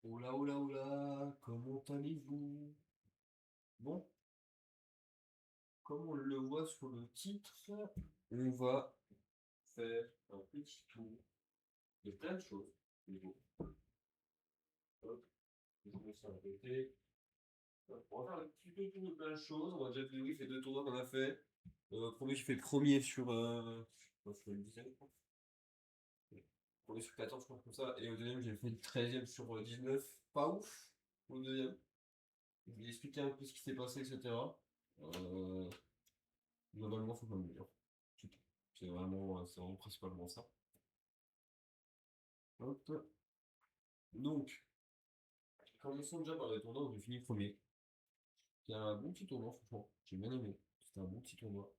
Hola, hola, hola, comment allez-vous? Bon, comme on le voit sur le titre, on va faire un petit tour de plein de choses. Niveau. Hop, je mets ça à côté. Hop, on va faire un petit peu tour de plein de choses. On va déjà vérifier les deux tournois qu'on a fait. Premier, j'ai fait le premier sur, sur une dizaine, je crois. Premier sur 14, je pense, comme ça. Et au deuxième, j'ai fait le 13e sur 19. Pas ouf, au deuxième. Je vais expliquer un peu ce qui s'est passé, etc. Euh, Globalement, faut pas me dire. C'est tout. C'est vraiment principalement ça. Hop. Donc, commençons déjà par les tournois où j'ai fini premier. C'est un bon petit tournoi, franchement. J'ai bien aimé. C'était un bon petit tournoi.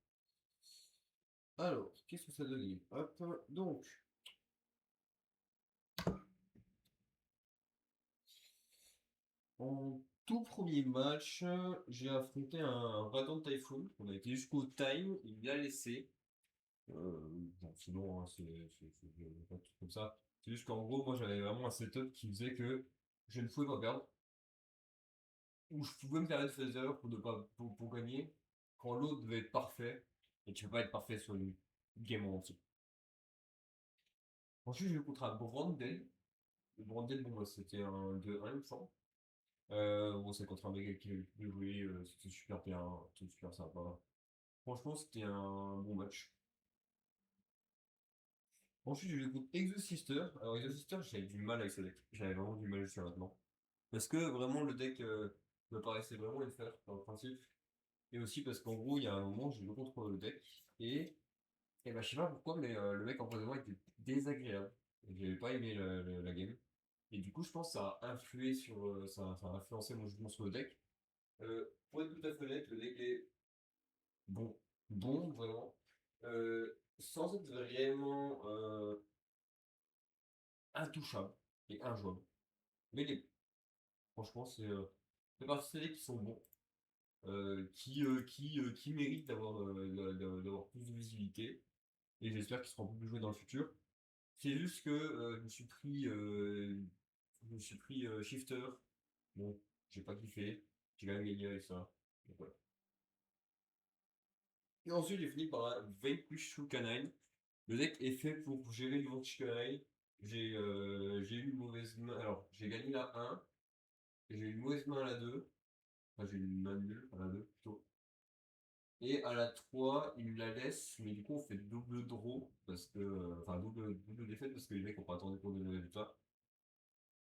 Alors, qu'est-ce que ça donne? Hop. Donc, en tout premier match, j'ai affronté un Radiant Typhoon. On a été jusqu'au time. Il l'a laissé. Bon, sinon, hein, pas de truc comme ça. C'est juste qu'en gros, moi, j'avais vraiment un setup qui faisait que je ne pouvais pas perdre. Où je pouvais me permettre de faire des erreurs pour, ne pas, pour gagner, quand l'autre devait être parfait, et tu peux pas être parfait sur une game en entier. Ensuite, j'ai eu contre un Brandel. Le Brandel, bon, bah, c'était un 2-1, il me semble. Bon, c'est contre un mec avec qui j'ai pu jouer, c'était super bien, c'était super sympa. Franchement, c'était un bon match. Ensuite, j'ai eu contre Exosister. Alors, Exosister, j'avais du mal avec ce deck. J'avais vraiment du mal jusqu'à maintenant. Parce que vraiment, le deck me paraissait vraiment le faire, dans le principe. Et aussi parce qu'en gros, il y a un moment, j'ai joué contre le deck, et bah, je sais pas pourquoi, mais le mec en face de moi était désagréable. J'avais pas aimé la game. Et du coup, je pense que ça a influé sur, ça a influencé mon jugement sur le deck. Pour être tout à fait honnête, le deck est bon, bon, vraiment. Sans être vraiment intouchable et injouable. Mais il est, franchement, c'est partie des decks qui sont bons, qui méritent d'avoir plus de visibilité. Et j'espère qu'ils seront un peu plus joués dans le futur. C'est juste que je me suis pris Shifter. Bon, j'ai pas kiffé. J'ai quand même gagné avec ça. Donc, voilà. Et ensuite, j'ai fini par un Vanquish True Canine. Le deck est fait pour gérer le Vanquish Canine. J'ai eu une mauvaise main. Alors, j'ai gagné la 1. J'ai eu une mauvaise main à la 2. Enfin, j'ai eu une main nulle à la 2 plutôt. Et à la 3, il me la laisse, mais du coup, on fait double draw. Parce que. Enfin, double défaite parce que les mecs ont pas attendu pour donner le résultat.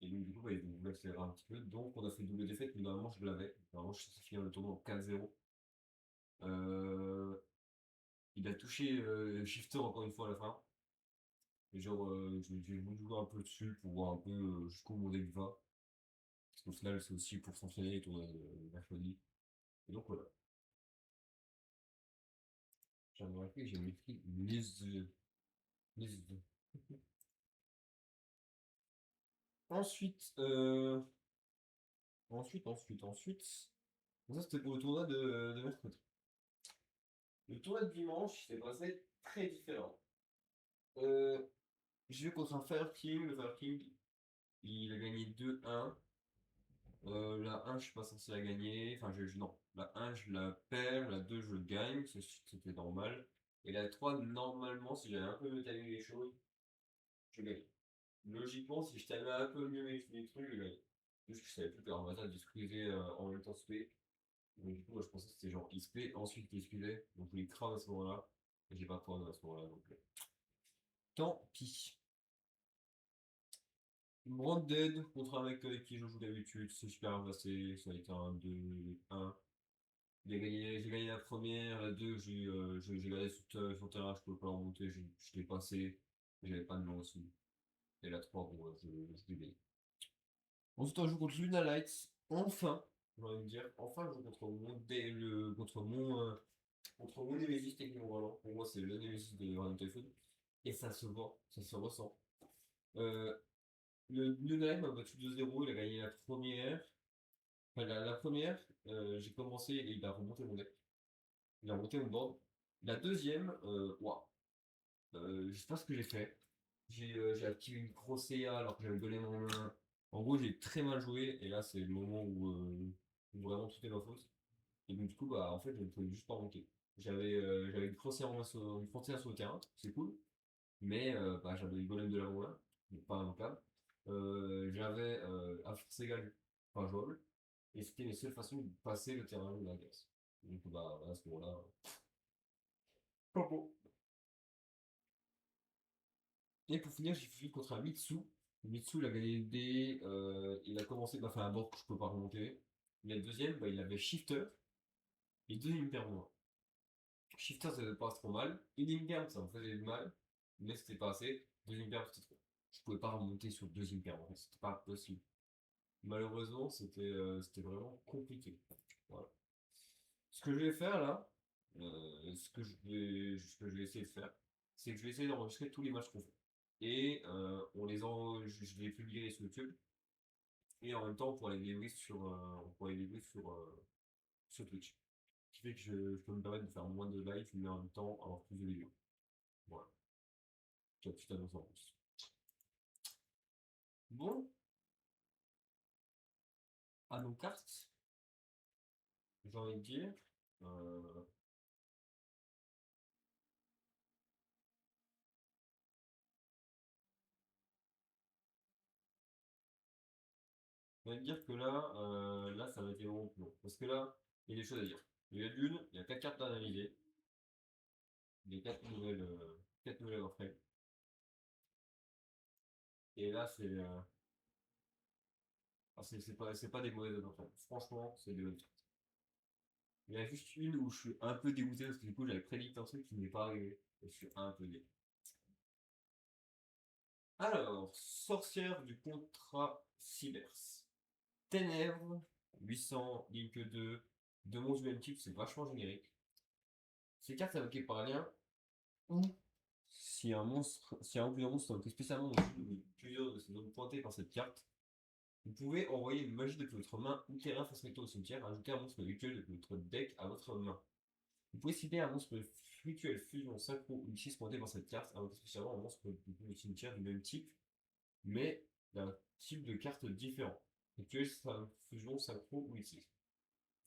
Et donc, du coup, bah, ils vont accélérer un petit peu. Donc, on a fait double défaite, mais normalement, je l'avais. Normalement, je suis finir le tournoi en 4-0. Euh, il a touché Shifter encore une fois à la fin. Et genre, j'ai voulu jouer un peu dessus pour voir un peu jusqu'où mon deck va. Parce qu'au final, c'est aussi pour s'entraîner les tournois de mercredi. Et donc, voilà. J'ai remarqué que j'ai écrit les. Ensuite, ensuite. Donc ça, c'était pour le tournoi de mercredi. Le tournoi de dimanche s'est passé très différent. Euh, J'ai joué contre un Fire King. Le Fire King, il a gagné 2-1. La 1, je suis pas censé la gagner. Enfin, non. La 1, je la perds. La 2, je gagne. C'était normal. Et la 3, normalement, si j'avais un peu mieux timé les choses, je gagne. Logiquement, si je timais un peu mieux mes trucs, je gagne. Juste que je savais plus qu'en matin, discuter en même temps spé. Donc, du coup, moi, je pensais que c'était genre XP, ensuite XP. Donc, je les crame à ce moment-là. Et j'ai pas de problème à ce moment-là. Donc, tant pis. Branded contre un mec avec qui je joue d'habitude, c'est super bien passé, ça a été un 2-1. J'ai gagné la première, la 2, j'ai gardé son terrain, je pouvais pas la remonter, je l'ai passé, j'avais pas de main aussi. Et la 3, bon, je l'ai gagné. Ensuite, on joue contre Luna Lights, enfin, j'ai envie de dire, enfin, je joue contre mon Nemesis techniquement parlant. Pour moi, c'est le Nemesis de Random Typhoon. Et ça se voit, ça se ressent. Euh, le Nunheim a battu 2-0, il a gagné la première. Enfin, la première, j'ai commencé et il a remonté mon deck. Il a remonté mon board. La deuxième, waouh. Je sais pas ce que j'ai fait. J'ai activé une grosse CA alors que j'avais donné mon main. En gros, j'ai très mal joué, et là, c'est le moment où vraiment tout est ma faute. Et donc, du coup, bah, en fait, je ne pouvais juste pas remonter. J'avais une frontière sur le terrain, c'est cool, mais bah, j'avais le golem de la là, donc pas invocable. J'avais un force égale, pas jouable, et c'était les seules façons de passer le terrain de la glace. Donc, bah, à ce moment-là, pas bon. Et pour finir, j'ai fini contre un Mitsu. Mitsu, il a gagné le dé, il a commencé, il m'a fait un board que je peux pas remonter. Mais le deuxième, bah, il avait Shifter, et deux Impermanents. Shifter, ça faisait pas trop mal. Une Imperm, ça me faisait du mal, mais c'était pas assez. Deux Imperm, c'était trop. Je pouvais pas remonter sur deux Imperm, en fait, c'était pas possible. Malheureusement, c'était vraiment compliqué. Voilà. Ce que je vais faire là, ce que je vais essayer de faire, c'est que je vais essayer d'enregistrer tous les matchs qu'on fait. Et je vais les publier sur YouTube. Et en même temps, on pourra les débrief sur Twitch. Ce qui fait que je peux me permettre de faire moins de live, mais en même temps avoir plus de vidéos. Voilà. La petite annonce en plus. Bon, à nos cartes, j'ai envie de dire. Euh, j'ai envie de dire que là, ça va être vraiment plus long. Parce que là, il y a des choses à dire. Il y a d'une, il y a 4 cartes à analyser. Les 4 nouvelles entrées. Et là, c'est pas des mauvaises entrées. Franchement, c'est des bonnes cartes. Il y en a juste une où je suis un peu dégoûté parce que du coup, j'avais prédit un truc qui n'est pas arrivé. Et je suis un peu dégoûté. Alors, sorcière du contrat Cybers. Ténèbres, 800, Link 2, de monstres du même type, c'est vachement générique. Ces cartes invoquées par lien, ou si un ou plusieurs monstres sont invoqués spécialement dans plusieurs de ces zones pointées par cette carte, vous pouvez envoyer une magie depuis votre main ou terrain face recto au cimetière, ajouter un monstre rituel depuis votre deck à votre main. Vous pouvez citer un monstre rituel fusion synchro ou X6 pointé par cette carte, invoquer spécialement un monstre depuis le cimetière du même type, mais d'un type de carte différent. Rituel, fusion, synchro ou X6.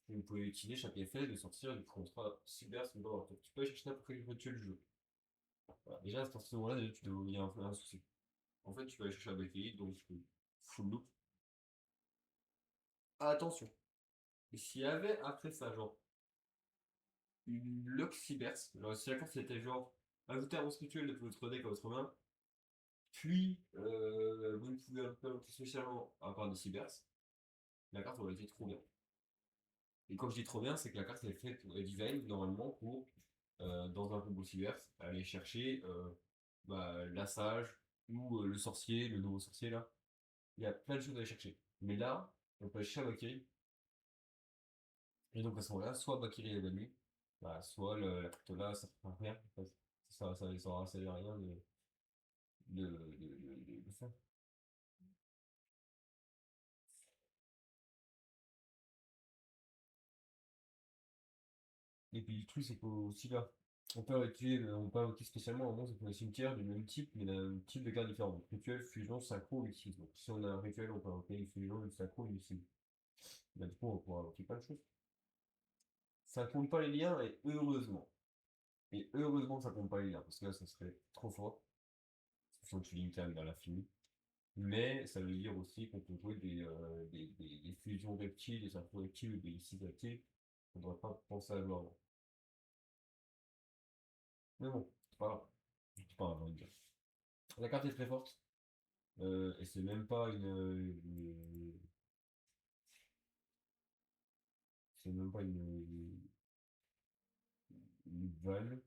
Vous pouvez utiliser chaque effet de sortir du contrat cyber sur votre tour. Tu peux aller chercher n'importe quel rituel du jeu. Voilà. Déjà, à ce moment-là, déjà, il y a un souci. En fait, tu peux aller chercher la BTI, donc full loop. Attention. Et s'il y avait après ça, genre, une lock cybers, genre, si la carte c'était genre, ajouter un monstre rituel de votre deck à votre main, puis vous ne pouvez pas spécialement à part des cybers, la carte aurait été trop bien. Et quand je dis trop bien, c'est que la carte est faite, design normalement pour, dans un combo cybers, aller chercher bah, la sage ou le sorcier, le nouveau sorcier là. Il y a plein de choses à aller chercher. Mais là, on peut aller chercher Valkyrie. Et donc à ce moment-là, soit Valkyrie est évanouie, bah, soit la carte là, ça ne sert à rien. En fait. Ça aura servi à rien de faire. Et puis le truc, c'est qu'aussi là, on peut invoquer spécialement un monstre pour le cimetière du même type, mais d'un type de carte différent. Donc rituel, fusion, synchro, ultime. Donc si on a un rituel, on peut invoquer une fusion, une synchro, une ultime. Bah, du coup, on pourra invoquer plein de choses. Ça compte pas les liens, et heureusement. Et heureusement que ça compte pas les liens, parce que là, ça serait trop fort. Faut que tu limites à l'infini. Mais ça veut dire aussi qu'on peut jouer des fusions reptiles, des synchro reptiles, des ici reptiles. On ne devrait pas penser à jouer avant. Mais bon, c'est pas grave. C'est pas grave, on va dire. La carte est très forte. Et c'est même pas c'est même pas une vanne.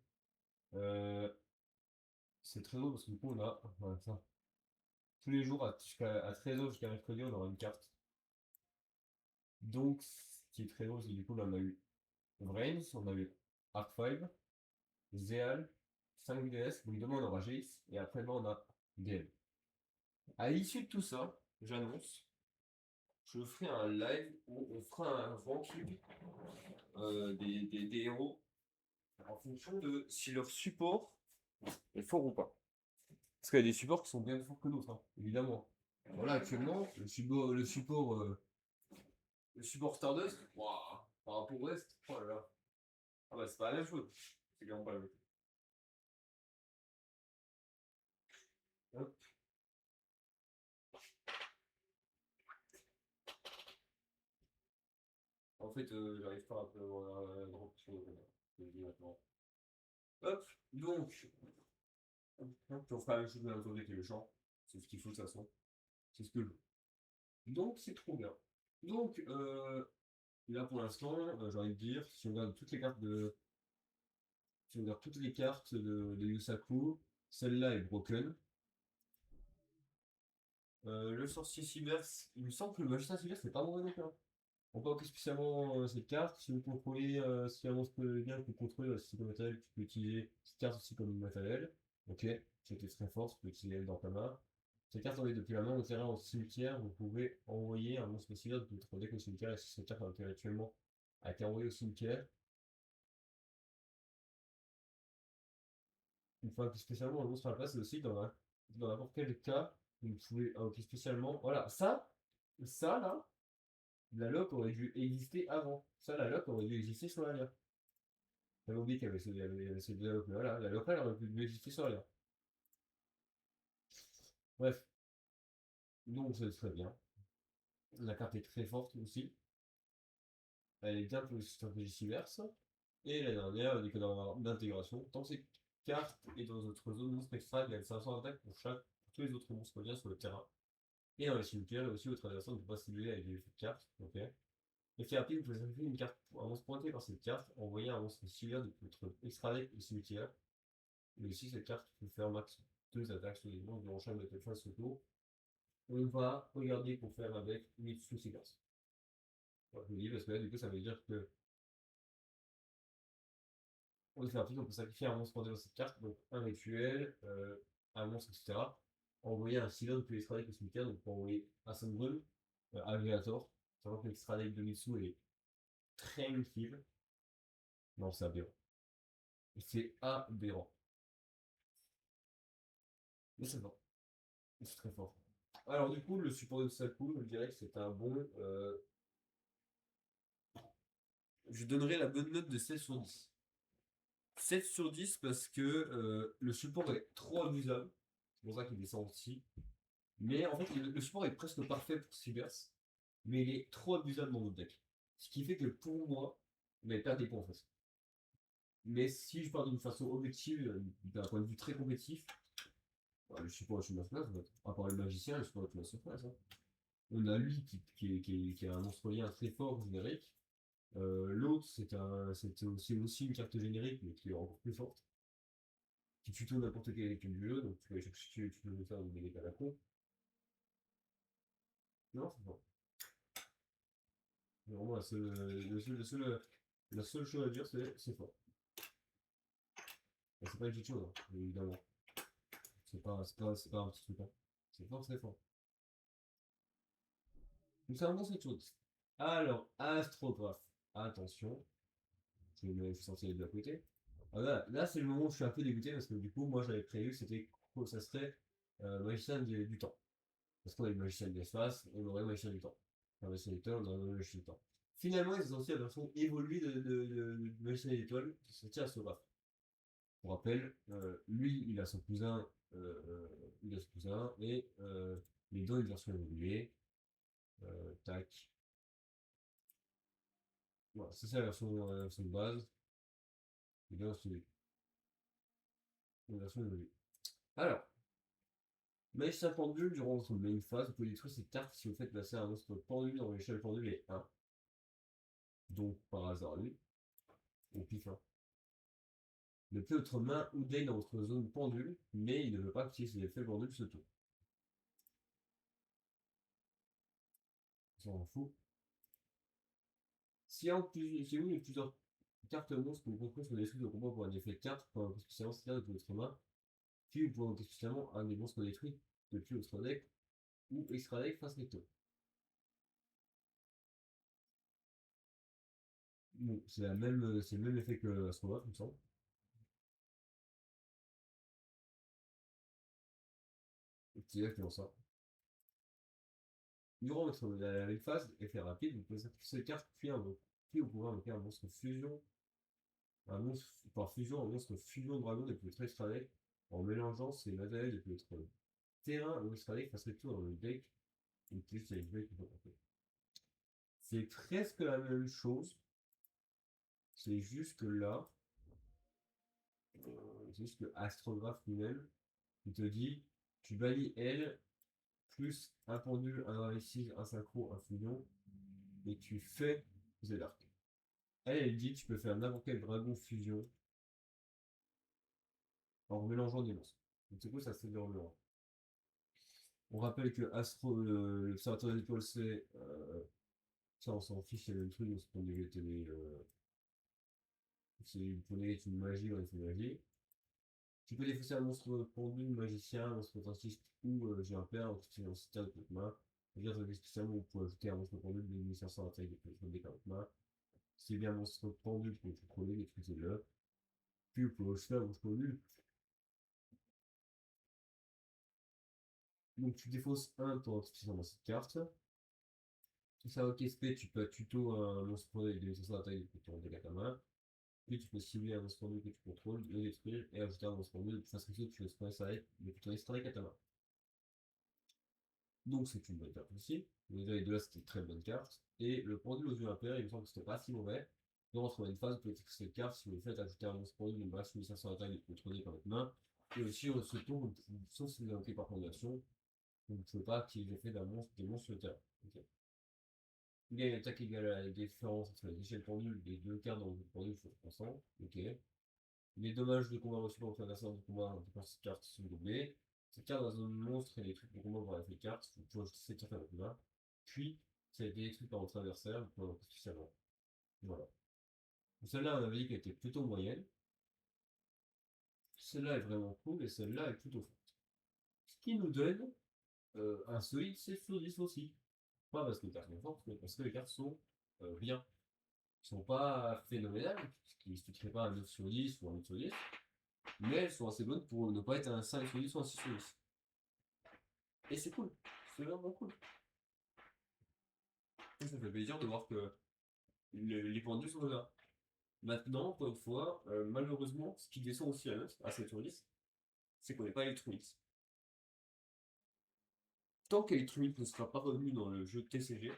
Euh, c'est très drôle parce que du coup on a voilà, ça. Tous les jours à 13h jusqu'à mercredi on aura une carte. Donc ce qui est très drôle c'est que du coup là on a eu Vrains, on a eu Arc 5, Zeal, 5 DS, donc demain on aura Jace et après-demain on a DM. À l'issue de tout ça, j'annonce, je ferai un live où on fera un ranking des héros en fonction de si leur support est fort ou pas. Parce qu'il y a des supports qui sont bien plus forts que d'autres, hein, évidemment. Voilà, actuellement, le support Stardust, waouh, par rapport au reste, oh là là. Ah bah c'est pas la même chose. C'est clairement pas la même chose. Hop. En fait, j'arrive pas à drop sur le jeu maintenant. Hop, donc, on fera la même chose de l'autre avec le champ. C'est ce qu'il faut de toute façon. C'est ce que je veux. Donc, c'est trop bien. Donc, là pour l'instant, j'ai envie de dire, si on regarde toutes les cartes si on regarde toutes les cartes de Yusaku, celle-là est broken. Le sorcier cyber, il me semble que le magicien cyber, c'est pas mauvais non plus, hein. On peut invoquer spécialement cette carte. Si vous contrôlez, si un monstre bien que vous contrôlez si comme matériel, tu peux utiliser cette carte aussi comme matériel. Ok, c'était très fort, tu peux utiliser elle dans ta main. Cette carte envoyée depuis la main au terrain au cimetière, vous pouvez envoyer un monstre cyber de votre deck au cimetière et si cette carte actuellement a été envoyée au cimetière, une fois que spécialement un monstre à la place, c'est aussi dans n'importe quel cas, vous pouvez invoquer spécialement. Voilà, ça là, la lock aurait dû exister avant. Ça, la lock aurait dû exister sur la lire. J'avais oublié qu'il y avait ces deux lock, mais voilà, la locale aurait pu exister sur la lire. Bref, donc c'est très bien. La carte est très forte aussi. Elle est bien pour les stratégies diverses. Et la dernière, des codes d'intégration. Tant que cette carte est dans notre zone monstre extra, il y a 500 attaques pour tous les autres monstres bien sur le terrain. Et dans les cimetières, et aussi votre adversaire ne peut pas stimuler avec des effets de carte. Ok. Effet rapide, vous pouvez sacrifier une carte, un monstre pointé par cette carte, envoyer un monstre similaire de votre extra deck au cimetière. Et aussi, cette carte peut faire max 2 attaques sur les monstres durant chaque battle phase ce tour. On va regarder pour faire avec Mitsu Seekers. Ouais, je me dis parce que là, du coup, ça veut dire que on fait rapide, on peut sacrifier un monstre pour dans cette carte, donc un rituel, un monstre, etc. Envoyer un Sealer depuis l'extra deck au cimetière, donc pour envoyer un Sunbrun, Aviator, sachant que l'extra deck de Mitsu est très utile. Non, c'est aberrant. C'est aberrant. Mais c'est fort. C'est très fort. Alors, du coup, le support de Saku, je dirais que c'est un bon. Je donnerais la bonne note de 16 sur 10. 7 sur 10 parce que le support est trop abusable. C'est pour ça qu'il descend aussi. Mais en fait, le support est presque parfait pour Cybers. Mais il est trop abusable dans notre deck. Ce qui fait que pour moi, il perd des points en fait. Mais si je parle d'une façon objective, d'un point de vue très compétitif, bah, le support est une masterclass en fait. À part le magicien, le support est une masterclass, hein. On a lui qui est un monstre lien très fort générique. L'autre, c'est aussi une carte générique, mais qui est encore plus forte. Qui tuto n'importe quelle équipe du jeu, donc tu peux aller chercher, tu peux le faire des dégâts à la con. Non, c'est bon. Mais vraiment, la seule chose à dire, c'est fort. Et c'est pas une petite chose, hein, évidemment. C'est pas un petit truc, hein. C'est fort, c'est fort. Donc c'est vraiment cette chose. Alors, astrographe. Attention, je suis censé les deux à côté. Ah, là c'est le moment où je suis un peu dégoûté parce que du coup, moi j'avais prévu que ça serait magicien du temps. Parce qu'on a le magicien de l'espace, on aurait le magicien du temps. Enfin, magicien des étoiles, on aurait le magicien du temps. Finalement, ils ont sorti la version évoluée de magicien des étoiles qui sortit à Sora. Pour rappel, lui, il a son cousin, et les deux, une version évoluée. Tac. Voilà, c'est ça la version de base. Et bien, c'est la version évoluée. Alors, magicien pendule, durant votre main phase, vous pouvez détruire cette carte si vous faites passer un monstre pendule dans l'échelle pendule est 1. Donc, par hasard, lui, au pif 1. Ne plus votre main ou deck dans votre zone pendule, mais il ne veut pas qu'il ses effets pendule ce tour. Ça en fout. Si vous avez plusieurs cartes monstres que vous contrôlez sur des trucs de combat pour un effet de carte, pour un spécialement c'est-à-dire de votre main, puis vous pouvez envoyer spécialement un des monstres détruits depuis votre deck ou extra deck face recto. Bon, c'est le même effet que Astrograph, il me semble. C'est exactement ça. Durant la phase, effet rapide, vous pouvez sacrifier cette carte, puis vous pouvez invoquer un monstre fusion, un monstre fusion dragon depuis le extra deck, en mélangeant ses matériels depuis le terrain ou extra deck face tout dans le deck, et plus il y a une deck c'est presque la même chose, c'est juste que là, c'est juste que Astrographe lui-même, il te dit, tu bannis elle, plus un pendule, un indécis, un synchro, un fusion, et tu fais Zédark. Elle dit que tu peux faire n'importe quel dragon fusion en mélangeant des monstres. Donc c'est quoi ça c'est dans le rang. On rappelle que Astro, l'observateur des étoiles, c'est. Ça, on s'en fiche, c'est le même truc, c'est pour négater les. C'est pour négater une magie, on fait une magie. Tu peux défausser un monstre pendu, magicien, un monstre fantastique ou j'ai un père, donc c'est un citerne de votre main. C'est-à-dire que spécialement, vous pouvez ajouter un monstre pendu de 1500 à taille de dégâts à votre main. C'est bien un monstre pendu que vous contrôlez, détruisez-le. Puis vous pouvez aussi faire un monstre pendu. Donc tu défausses un temps suffisant dans cette carte. Si ça ok SP, tu peux tuto un monstre pendu avec 2500 à taille de ton dégâts à ta main. Puis tu peux cibler un monstre pendu que tu contrôles, le détruire et ajouter un monstre pendu de façon que tu le strike avec ton strike à ta main. Donc c'est une bonne carte aussi. Déjà les deux là c'était une très bonne carte. Et le pendule aux yeux impairs, il me semble que c'était pas si mauvais. Dans votre une phase, vous pouvez utiliser cette carte si vous le faites ajouter un monstre pendule d'une base 1500 attaque de contrôler par votre main. Et aussi ce tour, sauf si vous avez par fondation, vous ne pouvez pas activer l'effet des monstres sur le terrain. Okay. Il y a une attaque égale à la différence entre les échelles pendules des deux cartes dans le pendule sur 300. Ok. Les dommages de combat reçus par votre adversaire de combat dans cette carte sont doublés. Cette carte dans un monstre et les trucs de combat pour la carte, vous pouvez ajouter cette carte à votre main. Puis, si elle a été détruite par votre adversaire, vous pouvez en spécialement. Voilà. Celle-là, on avait dit qu'elle était plutôt moyenne. Celle-là est vraiment cool et celle-là est plutôt forte. Ce qui nous donne un solide 7 sur 10 aussi. Pas parce que les cartes sont fortes, mais parce que les cartes sont bien. Elles sont pas phénoménales, ce qui expliquerait pas un 9 sur 10 ou un 8 sur 10. Mais elles sont assez bonnes pour ne pas être un 5 sur 10 ou un 6 sur 10. Et c'est cool. C'est vraiment cool. Et ça fait plaisir de voir que les pendus sont là. Maintenant, encore une fois, malheureusement, ce qui descend aussi à 7 sur 10, c'est qu'on n'est pas Electronics. Tant qu'Electronics ne sera pas revenu dans le jeu TCG,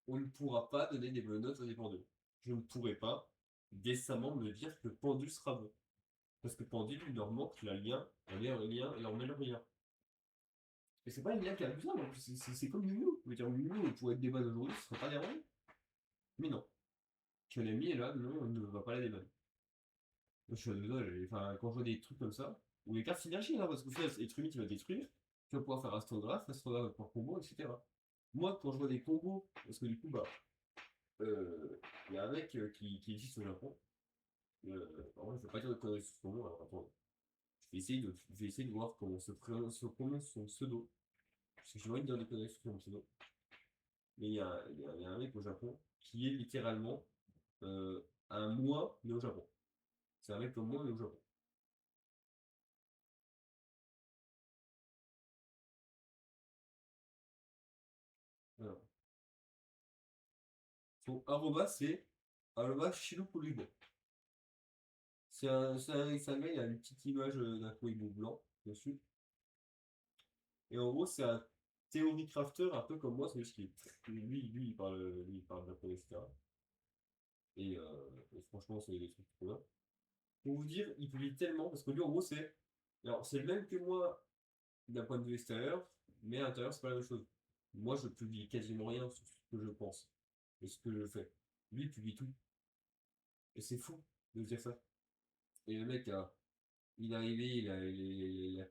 on ne pourra pas donner des bonnes notes à des pendus. Je ne pourrai pas décemment me dire que pendu sera bon. Parce que pendu, il leur manque la lien, un meilleur lien et leur meilleur lien. Et c'est pas une lien qui est abusable, c'est comme Yu-Yu. Vous dire Yu-Yu pourrait être des bonnes aujourd'hui, ce serait pas des bonnes. Mais non. Que l'ami est là, non, on ne va pas la débanner. Je suis désolé, enfin, quand je vois des trucs comme ça, ou les cartes synergie, là, parce que fait, Etrumit il va détruire, tu vas pouvoir faire Astrographe va pouvoir combo, etc. Moi, quand je vois des combos, parce que du coup, bah, il y a un mec qui existe au Japon, alors, je vais pas dire de conneries sur son nom, alors attends, je vais essayer de voir comment se prononce son pseudo, parce que j'ai envie de dire des conneries sur son pseudo, mais il y a un mec au Japon qui est littéralement un moi, mais au Japon. C'est un mec comme moi, mais au Japon. Voilà. Son arroba, c'est arroba Shiropoligo. C'est un gars, il a une petite image d'un Koibo blanc dessus. Et en gros, c'est un théorie crafter un peu comme moi, c'est juste qu'il il parle japonais, etc. Et franchement, c'est des trucs trop bien. Pour vous dire, il publie tellement, parce que lui, en gros, c'est. Alors, c'est le même que moi d'un point de vue extérieur, mais à l'intérieur, c'est pas la même chose. Moi, je publie quasiment rien sur ce que je pense et ce que je fais. Lui, il publie tout. Et c'est fou de se dire ça. Et le mec, il est arrivé, il a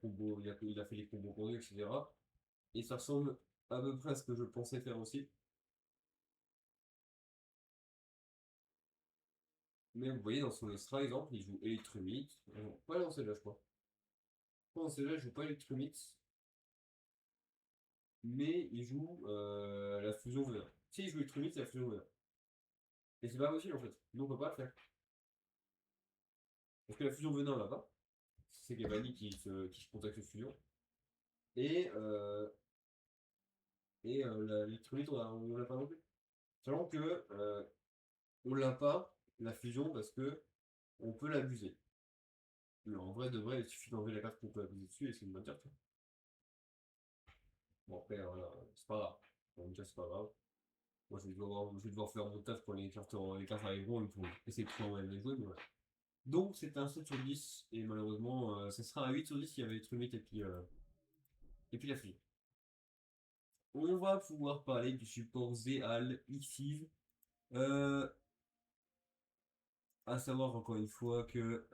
fait les combos pour lui, etc. Et ça ressemble à peu près à ce que je pensais faire aussi. Mais vous voyez, dans son extra exemple, il joue Electrumite. Pas dans celle-là, je crois. Pas dans celle-là, il joue pas Electrumite. Mais il joue la fusion venin. Si il joue Electrumite, c'est la fusion venin. Et c'est pas possible en fait. Nous, on peut pas le faire. Parce que la fusion venin, on l'a pas. C'est Gabani qui se contacte fusion. Et Et l'électrolyte, on l'a pas non plus. Sachant que on l'a pas, la fusion, parce que on peut l'abuser. Mais en vrai, de vrai, il suffit d'enlever la carte qu'on peut abuser dessus et c'est une bonne carte. Bon, après, voilà, c'est pas grave. En même temps, c'est pas grave. Moi, je vais devoir faire mon taf quand les cartes arriveront et pour essayer de trouver un moyen de les jouer, mais voilà. Donc, c'est un 7 sur 10, et malheureusement, ça sera un 8 sur 10 s'il y avait Trumite et puis la fusion. On va pouvoir parler du support Zéal Xyz. Euh, à savoir encore une fois que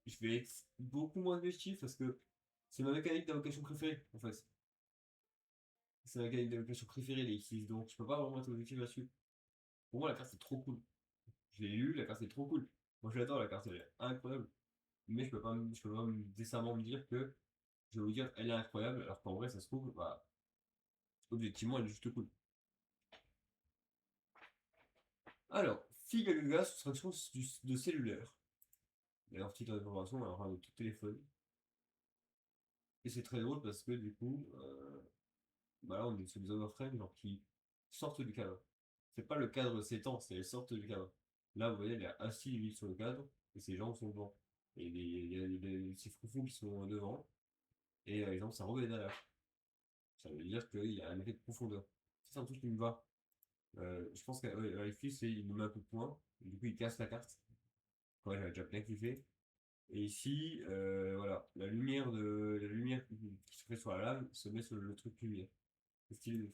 je vais être beaucoup moins objectif parce que c'est ma mécanique d'invocation préférée en fait. C'est ma mécanique d'invocation préférée les Xyz, donc je peux pas vraiment être objectif là-dessus. Pour moi, la carte c'est trop cool. Je l'ai lu, la carte c'est trop cool. Moi je l'adore, la carte elle est incroyable. Mais je peux pas décemment me dire que je vais vous dire elle est incroyable alors qu'en vrai ça se trouve, bah, objectivement elle est juste cool. Alors, Figagaga, soustraction de cellulaire. D'ailleurs, petite information, alors un de tout téléphone. Et c'est très drôle parce que du coup, bah là on est sur des overframes genre qui sortent du cadre. C'est pas le cadre s'étend, c'est elles sortent du cadre. Là vous voyez, elle est assise limite sur le cadre et ses jambes sont devant. Et il y a ces froufous qui sont devant et les jambes ça revient derrière. Ça veut dire qu'il y a un effet de profondeur. C'est un truc qui me va. Je pense qu'avec lui, c'est il nous met un coup de poing, et du coup il casse la carte. Ouais, j'avais déjà bien kiffé. Et ici, voilà, la lumière qui se fait sur la lame se met sur le truc lumière. C'est stylé de ouf.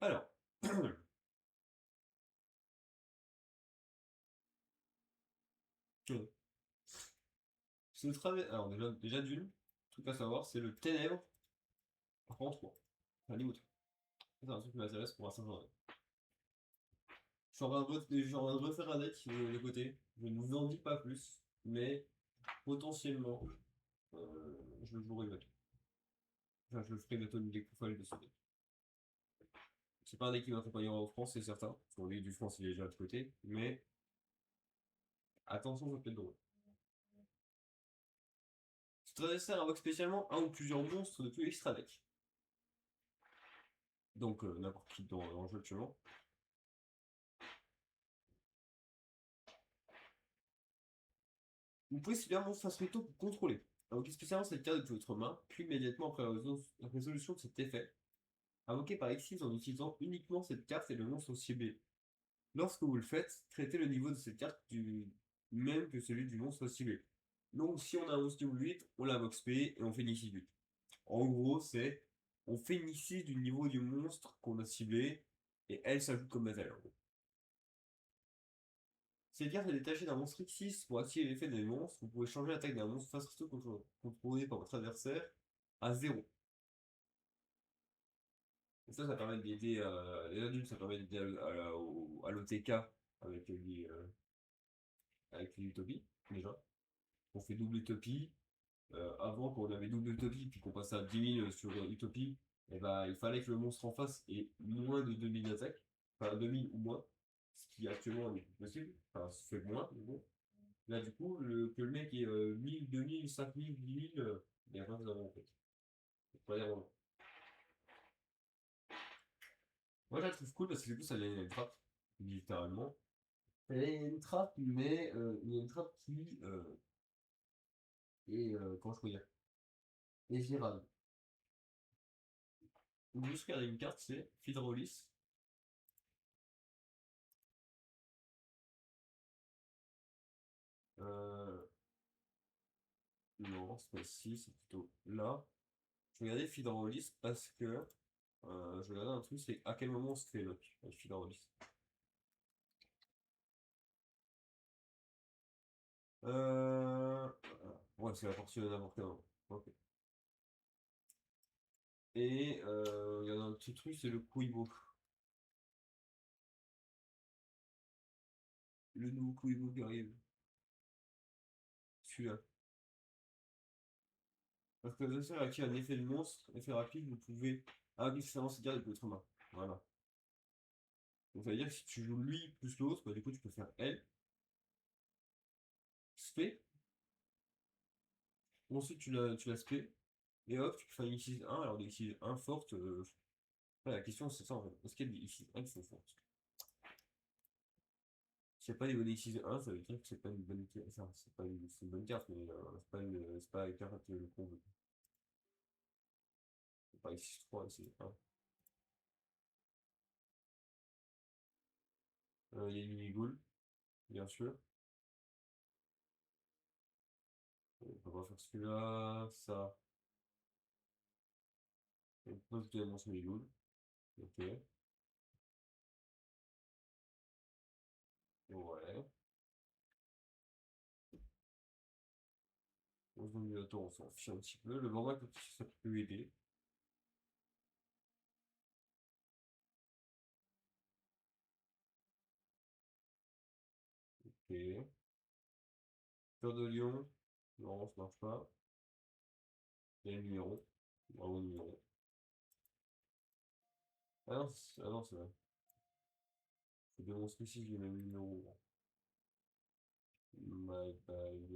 Alors, alors déjà d'une, truc à savoir, c'est le ténèbre en 3. Enfin, niveau 3. C'est un truc qui m'intéresse pour l'instant. Je suis en train de refaire un deck de côté. Je ne vous en dis pas plus, mais potentiellement, je le jouerai bientôt. Enfin, je le ferai bientôt une découverte de ce deck. C'est pas un deck qui m'accompagnera en France, c'est certain. Sur lui du France, il est déjà de côté. Mais attention, ça peut être drôle. Cet adversaire invoque spécialement un ou plusieurs monstres depuis extra deck. Donc n'importe qui dans le jeu actuellement. Vous pouvez cibler un monstre face recto pour contrôler. Invoquez spécialement cette carte depuis votre main, puis immédiatement après la résolution de cet effet. Invoquez par Exis en utilisant uniquement cette carte et le monstre ciblé. Lorsque vous le faites, traitez le niveau de cette carte du même que celui du monstre ciblé. Donc si on a un monstre niveau 8, on l'invoque SP et on fait Nixie 8. En gros, c'est on fait Nixie du niveau du monstre qu'on a ciblé et elle s'ajoute comme matériel. Cette carte est détachée d'un monstre X6 pour activer l'effet des monstres. Vous pouvez changer l'attaque d'un monstre face resto contrôlé par votre adversaire à 0. Et ça permet d'aider les adultes, ça permet d'aider à l'OTK avec avec l'utopie, déjà. On fait double utopie. Avant, quand on avait double utopie, puis qu'on passait à 10 000 sur utopie, et ben, il fallait que le monstre en face ait moins de 2000 d'attaque, enfin 2000 ou moins, ce qui actuellement n'est plus possible, enfin, ça fait moins, mais bon. Là, du coup, que le mec ait 1000, 2000, 5000, 10 000, il n'y a rien vraiment en fait. C'est pas vraiment. Moi, je la trouve cool parce que du coup, ça a une trappe, littéralement. Elle est une trappe, mais il y a une trappe qui est, comment je peux dire, est gérable. Donc, juste regarder une carte, c'est Hydrolis. Euh, non, c'est pas ici, c'est plutôt là. Je regardais Hydrolis parce que je regardais un truc, c'est à quel moment on se fait lock avec Hydrolis. Euh... Ouais, c'est la partie de n'importe quand. Ok. Et il y en a un petit truc, c'est le Kuibo. Le nouveau Kuibo qui arrive. Celui-là. Parce que le seul active un effet de monstre, effet rapide, vous pouvez nécessairement se dire avec votre main. Voilà. Donc ça veut dire que si tu joues lui plus l'autre, bah, du coup tu peux faire elle, spé. Ensuite tu la spé. et hop, tu peux faire une X 1, alors des X 1 fortes. Après, la question c'est ça en fait. Est-ce qu'il y a des X 1 qui sont fortes? Si c'est pas des X 1, ça veut dire que c'est pas une bonne carte. Enfin, c'est une bonne carte, mais c'est pas la carte qu'on veut. C'est pas X 3, c'est 1. Il y a une mini-goule, bien sûr. On va faire celui-là, ça. On pose de mon mini-goule. Ok. Ouais. On se donne on s'en fiche un petit peu. Le moment que ça peut aider. Ok. Cœur de lion. Non, ça marche pas. Il y a le numéro. Bravo, numéro. Ah non, c'est vrai. C'est de mon spécifique, j'ai le même numéro. My bad.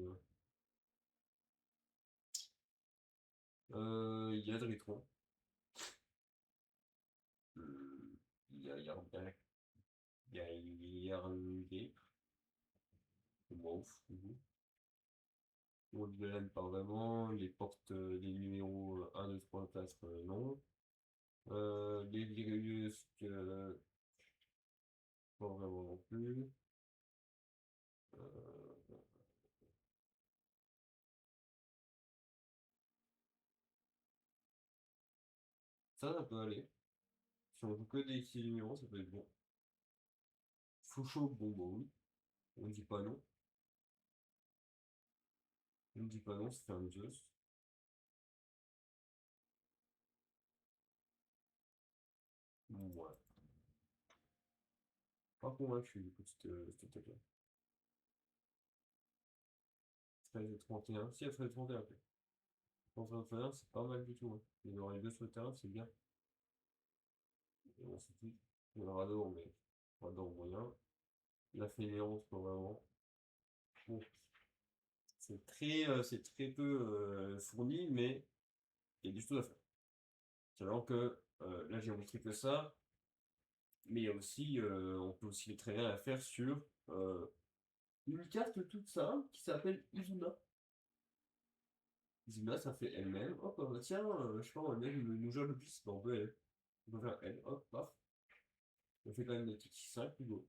Il y a Dritron. Il y a Yardak. Il y a Yarnugé. C'est moi ouf. On ne l'aime pas vraiment. Les portes, les numéros 1, 2, 3, 4, non. Les Virus, pas vraiment non plus. Euh, ça peut aller. Si on joue que des petits numéros, ça peut être bon. Foucho, bon, bah oui. On dit pas non. On dit pas non, c'est un Zeus. Ouais. Pas convaincu du coup de cette attaque-là. 13 et 31. Si, elle ferait 31 après. 31, c'est pas mal du tout. Hein. Il y en aurait deux sur le terrain, c'est bien. Et on s'est dit, il y en aura deux, mais pas dans moyen. La fainéance, pas vraiment. Bon, c'est très peu fourni, mais il y a du tout à faire. C'est vraiment que là, j'ai montré que ça, mais il y a aussi, on peut aussi très bien la faire sur une carte toute simple qui s'appelle Izuna. Izuna, ça fait elle-même. Hop, tiens, je sais pas, elle nous joue le plus. Bon, on peut faire elle, hop, paf. On fait quand même des petites 5 plus beau.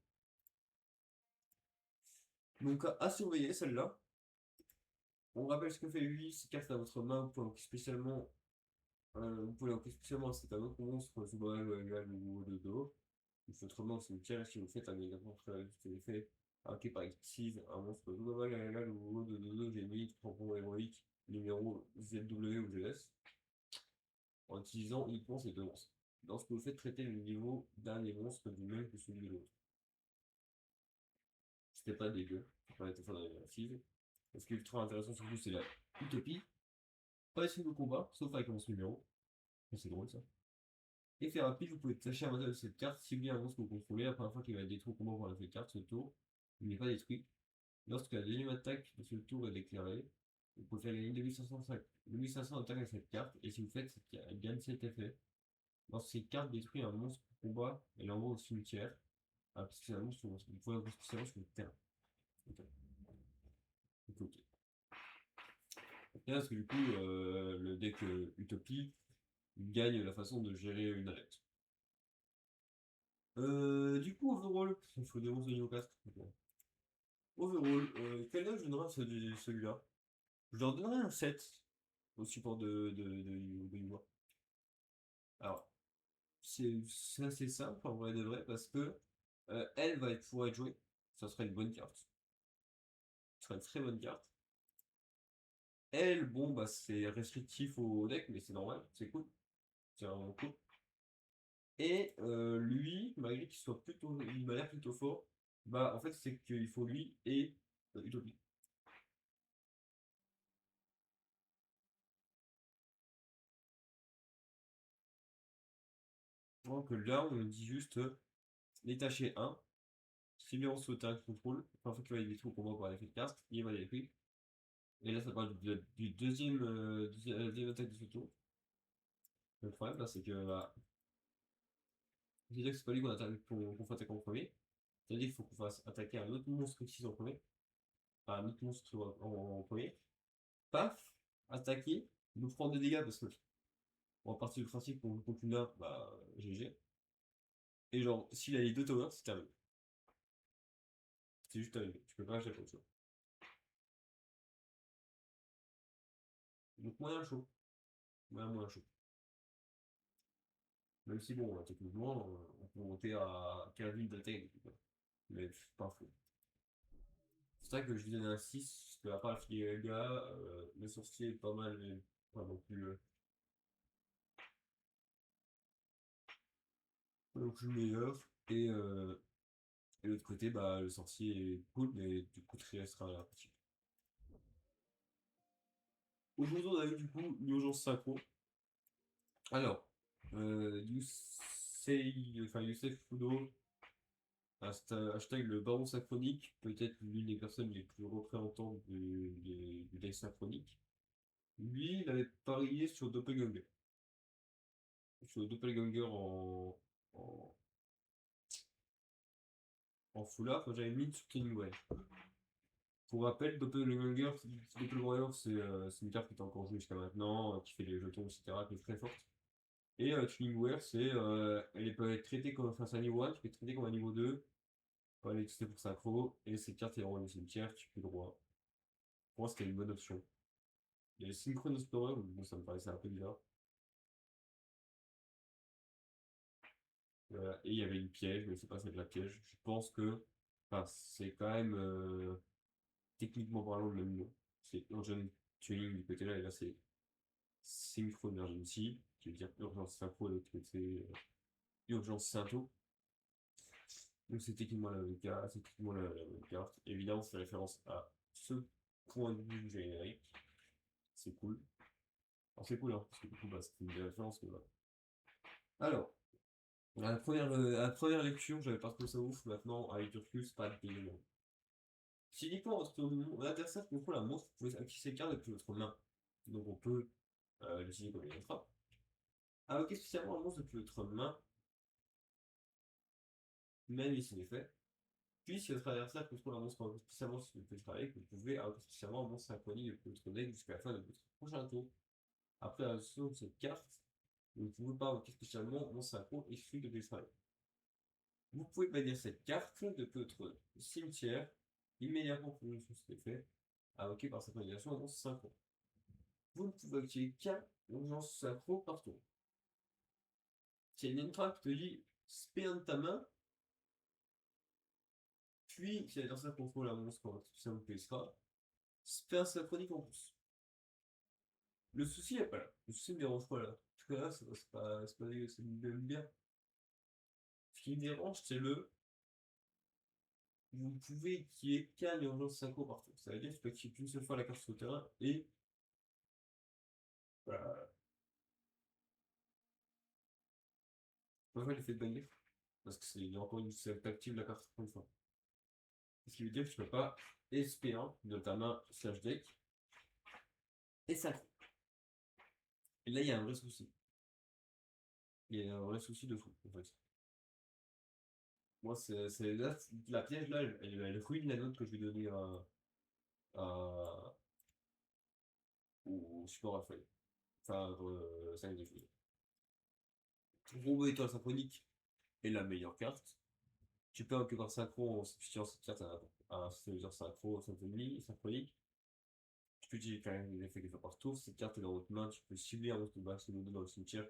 Donc, à surveiller celle-là. On rappelle ce que fait lui, ces cartes à votre main, vous pouvez l'envoyer spécialement, c'est un autre monstre, sous égal ou de dos. Votre monstre, c'est une pierre, si vous faites un élément très effet, marqué par X6, un monstre global égal ou de dos, génie, tampon héroïque, numéro ZW ou GS, en utilisant uniquement ces deux monstres. Lorsque vous faites traiter le niveau d'un des monstres du même que celui de l'autre. C'était pas dégueu, ça être fait dans les archives. Ce qui est ultra intéressant surtout, c'est la utopie. Pas essayer de combat, sauf avec mon numéro. C'est drôle ça. Effet rapide, vous pouvez tâcher un modèle de cette carte, cibler un monstre que vous contrôlez. La première fois qu'il va être détruit au combat pour la carte, ce tour, il n'est pas détruit. Lorsque la deuxième attaque de ce tour est déclarée, vous pouvez faire gagner 2500 attaques à cette carte, et si vous faites cette carte, elle gagne cet effet. Lorsque cette carte détruit un monstre au combat, elle l'envoie au cimetière. Ah, parce que c'est un monstre, vous pouvez l'envoyer spécialement sur le terrain. Ok. Ok. Bien, parce que du coup, le deck Utopie gagne la façon de gérer une alerte. Du coup, overall, il faut des 11 de Newcastle. Okay. Overall, quel âge je donnerais à celui-là? Je leur donnerais un 7 au support de Yuma. Alors, c'est assez simple en vrai de vrai parce que elle va pouvoir être jouée. Ça serait une bonne carte. Ce serait une très bonne carte. Elle, bon, bah c'est restrictif au deck, mais c'est normal, c'est cool. C'est vraiment cool. Et lui, malgré qu'il soit plutôt, il m'a l'air plutôt fort, bah en fait c'est qu'il faut lui et Utopie. Donc là on dit juste détacher un, si bien on saute un contrôle, enfin faut qu'il va les détruire au combat par l'effet de carte, il va les détruire. Et là, ça parle du la deuxième attaque de ce tour. Le problème, là, c'est que bah, c'est-à-dire que c'est pas lui qu'on fait attaquer en premier. C'est-à-dire qu'il faut qu'on fasse attaquer un autre monstre X en premier. Enfin, un autre monstre en premier. Paf, attaquer, nous prendre des dégâts parce que on va partir du principe qu'on continue là, bah GG. Et genre, s'il a les deux towers, c'est terminé. C'est juste terminé. Tu peux pas acheter autre chose. Donc moyen chaud. Moyen chaud. Même si bon, techniquement, on peut monter à 15 000 d'attaque. Mais c'est pas fou. C'est ça que je lui donne un 6, parce que à part le gars, le sorcier est pas mal, mais pas non plus, pas non plus le meilleur. Et l'autre côté, bah, le sorcier est cool, mais du coup, il restera là. Aujourd'hui, on a vu du coup l'urgence synchro. Alors, Youssef Fudo, hashtag le baron synchronique, peut-être l'une des personnes les plus représentantes du deck synchronique. Lui, il avait parié sur Doppelganger. Sur Doppelganger en, en full art, moi j'avais mis sur Kingway. Pour rappel, Doppelganger c'est une carte qui est encore jouée jusqu'à maintenant, qui fait les jetons, etc., qui est très forte. Et Tuningware, elle peut être traitée comme, enfin, c'est un niveau 1, tu peux être traité comme un niveau 2, pas aller tester pour synchro, et cette carte est renvoyée au cimetière, tu peux le droit. Pour moi, c'était une bonne option. Il y a le Synchron Explorer, bon, ça me paraissait un peu bizarre. Et il y avait une piège, mais c'est pas celle de la piège. Je pense que, enfin, c'est quand même, techniquement parlant, le même nom. C'est Urgent Tuning du côté là, et là, c'est Synchro Emergency, qui veut dire urgence synchro, et l'autre c'est urgence synto. Donc c'est techniquement la même carte, c'est techniquement la même carte. Évidemment, c'est référence à ce point de vue générique. C'est cool. Alors c'est cool, hein, parce que du coup, bah, c'est une des références. Mais voilà. Alors, à la première lecture, j'avais pas trouvé ça ouf. Maintenant, avec du recul, c'est pas dégueulasse. Typiquement, l'adversaire contrôle un monstre, vous pouvez activer ses cartes depuis votre main. Donc on peut l'utiliser comme une frappe. Invoquer spécialement un monstre depuis votre main, même ici les faits. Puis, si votre adversaire contrôle un monstre spécialement sur le petit travail, vous pouvez invoquer spécialement un monstre synchronique depuis votre deck jusqu'à la fin de votre prochain tour. Après la gestion de cette carte, vous ne pouvez pas invoquer spécialement mon synchro issu de Destroy. Vous pouvez bannir cette carte depuis votre cimetière immédiatement pour une cet effet, invoqué par synchronisation en monstre synchro. Vous ne pouvez activer qu'un urgence synchro par tour. Si une entrave te dit spé1 de ta main, puis si l'adversaire contrôle un monstre quand ça vous sera, spé1 synchronique en plus. Le souci n'est pas là. Le souci ne me dérange pas là. En tout cas là, c'est pas dégueu, c'est même bien. Ce qui me dérange, c'est vous pouvez qu'il y ait qu'un urgence synchro par tour. Ça veut dire que tu peux activer qu'une seule fois la carte sur le terrain et voilà. Pas mal l'effet de bannir. Parce que c'est encore une seule active la carte une fois. Ce qui veut dire que tu peux pas SP1 de ta main slash deck et synchro. Et là, il y a un vrai souci. Il y a un vrai souci de fou, en fait. Moi, là, la piège, là, elle ruine la note que je vais donner à, au support Raphaël. Enfin, 5 de feu. Robot étoile synchronique est la meilleure carte. Tu peux invoquer par synchro en substituant cette carte à un synchro, synchronique. Tu peux utiliser quand même des effets que par tour. Cette carte est dans votre main, tu peux cibler un monstre de base dans le cimetière.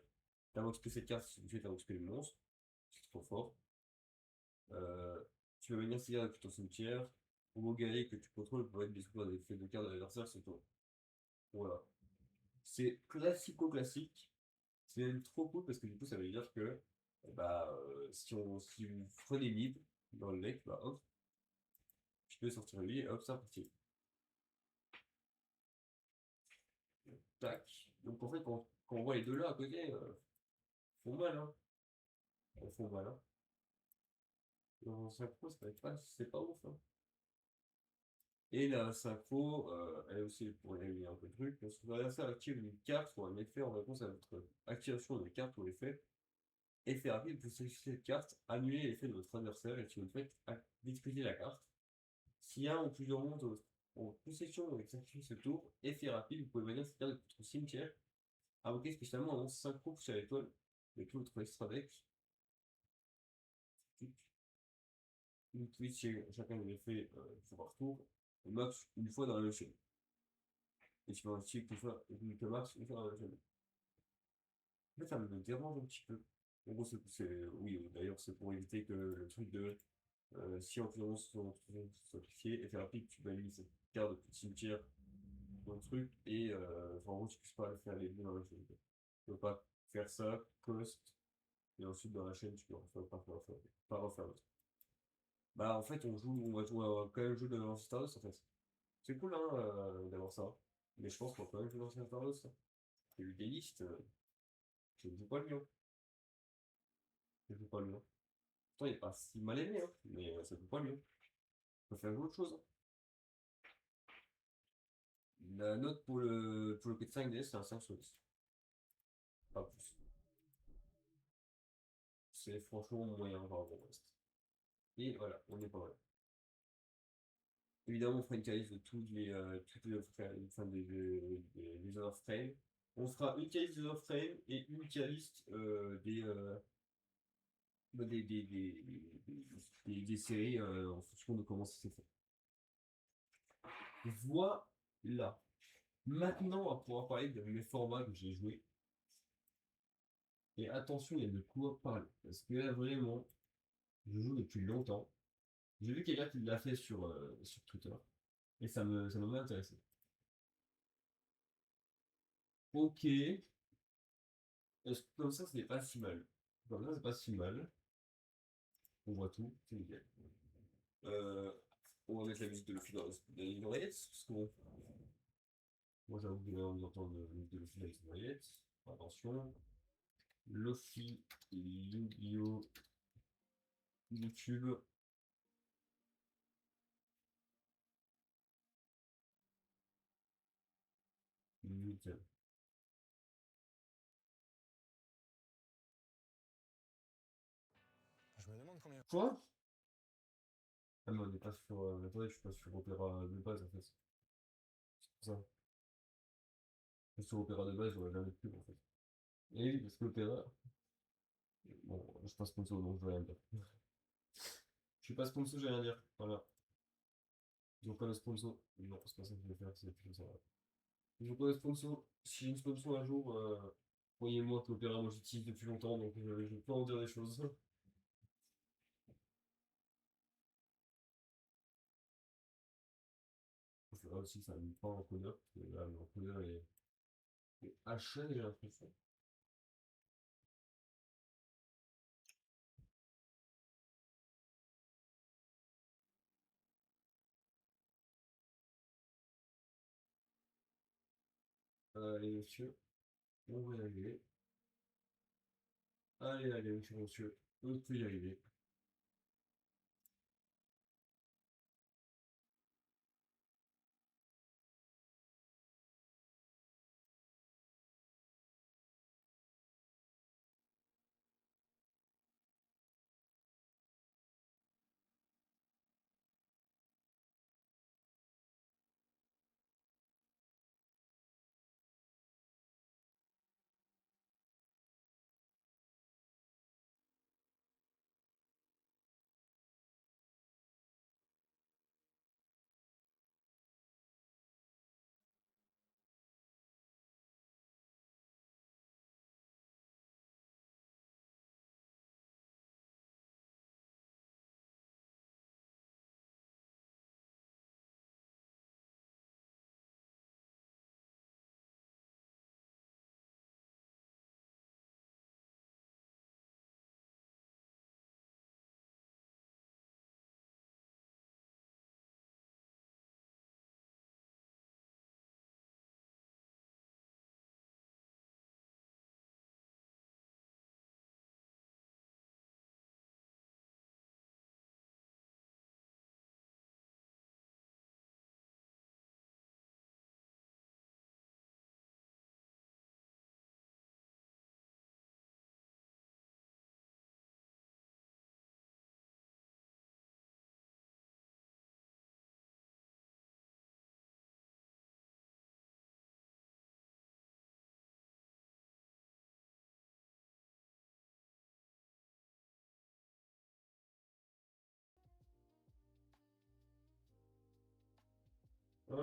T'invoques cette carte, si tu fais t'invoques le monstre. C'est trop fort. Euh, Tu peux venir cette carte depuis ton cimetière. Au mot guerrier que tu contrôles pour être des effets de carte de l'adversaire, c'est toi. Voilà. C'est classico-classique. C'est même trop cool parce que du coup, ça veut dire que bah, si vous prenez mid dans le deck, bah hop, tu peux sortir le lit et hop, ça parti. Tac. Donc en fait, quand on voit les deux là à côté, font mal, hein. Elles font mal, hein. Dans un synchro, c'est pas ouf, hein. Et la synchro, elle aussi pour éliminer un peu de trucs. Lorsque l'adversaire active une carte ou un effet en réponse à votre activation de carte ou effet, effet rapide, vous sélectionnez cette carte, annulez l'effet de votre adversaire et si vous le faites, discutez la carte. Si un ou plusieurs mondes en possession avec sacrifié ce tour, effet rapide, vous pouvez bannir cette carte de votre cimetière, invoquer spécialement un 5 sur l'étoile de tout votre extra deck. Une tweet chez chacun des effets par tour, au max une fois dans la même chaîne. Et tu vas aussi que fois, que max une fois dans la même chaîne. En fait, ça me dérange un petit peu. En gros, oui, d'ailleurs, c'est pour éviter que le truc de si en l'occurrence sont sacrifiés, effet rapide, tu balises cette carte de petit cimetière dans le truc et enfin, en gros, tu puisses pas faire les deux dans la chaîne. Tu peux pas faire ça, cost, et ensuite dans la chaîne, tu peux pas refaire l'autre. Bah, en fait, on va quand même jouer de l'ancien Stardust en fait. C'est cool hein, d'avoir ça. Mais je pense qu'on va quand même jouer de l'ancien Stardust. Il y a eu des listes, je ne joue pas le mien. Je joue pas le mien. Pourtant, il est pas si mal aimé, hein, mais ça joue pas le mien. On peut faire autre chose. Hein. La note pour le P5DS, c'est un 5 sur 10. Pas plus. C'est franchement moyen par rapport au reste. Et voilà, on est pas mal. Évidemment, on fera une qualif de toutes les enfin, des Honor Frame. On fera une qualif des Honor Frame et une qualif bah, des séries en fonction de comment ça s'est fait. Voilà. Maintenant, on va pouvoir parler de mes formats que j'ai joués. Et attention, il y a de quoi parler. Parce que là, vraiment, je joue depuis longtemps. J'ai vu quelqu'un qui l'a fait sur Twitter. Et ça m'a intéressé. Ok. Comme ça, c'est pas si mal. Comme ça, c'est pas si mal. On voit tout, c'est nickel. Euh, on va mettre la musique de Luffy dans les oreillettes. Parce que bon, moi j'avoue que j'ai envie d'entendre la musique de Luffy dans les oreillettes. Attention. Luffy, Yu-Gi-Oh! YouTube. YouTube. Je me demande combien. Quoi? Ah mais on n'est pas sur. Attendez, je suis pas sur Opéra de base en fait. C'est pour ça. Sur Opéra de base, j'aurais jamais pu en fait. Et oui, parce que l'Opéra. Bon, je suis pas sponsor donc je vais rien dire. Je suis pas sponsor, je vais rien dire. Voilà. Ils ont pas de sponsor. Non, c'est pas ça que je vais faire, c'est plus ça. Ils ont pas de sponsor. Si j'ai une sponsor un jour, croyez-moi que l'Opéra, moi j'utilise depuis longtemps donc je peux en dire des choses. Là aussi, ça me prend en codeur, parce que là, mon codeur est haché, j'ai l'impression. Allez, monsieur, on va y arriver. Allez, monsieur, on peut y arriver.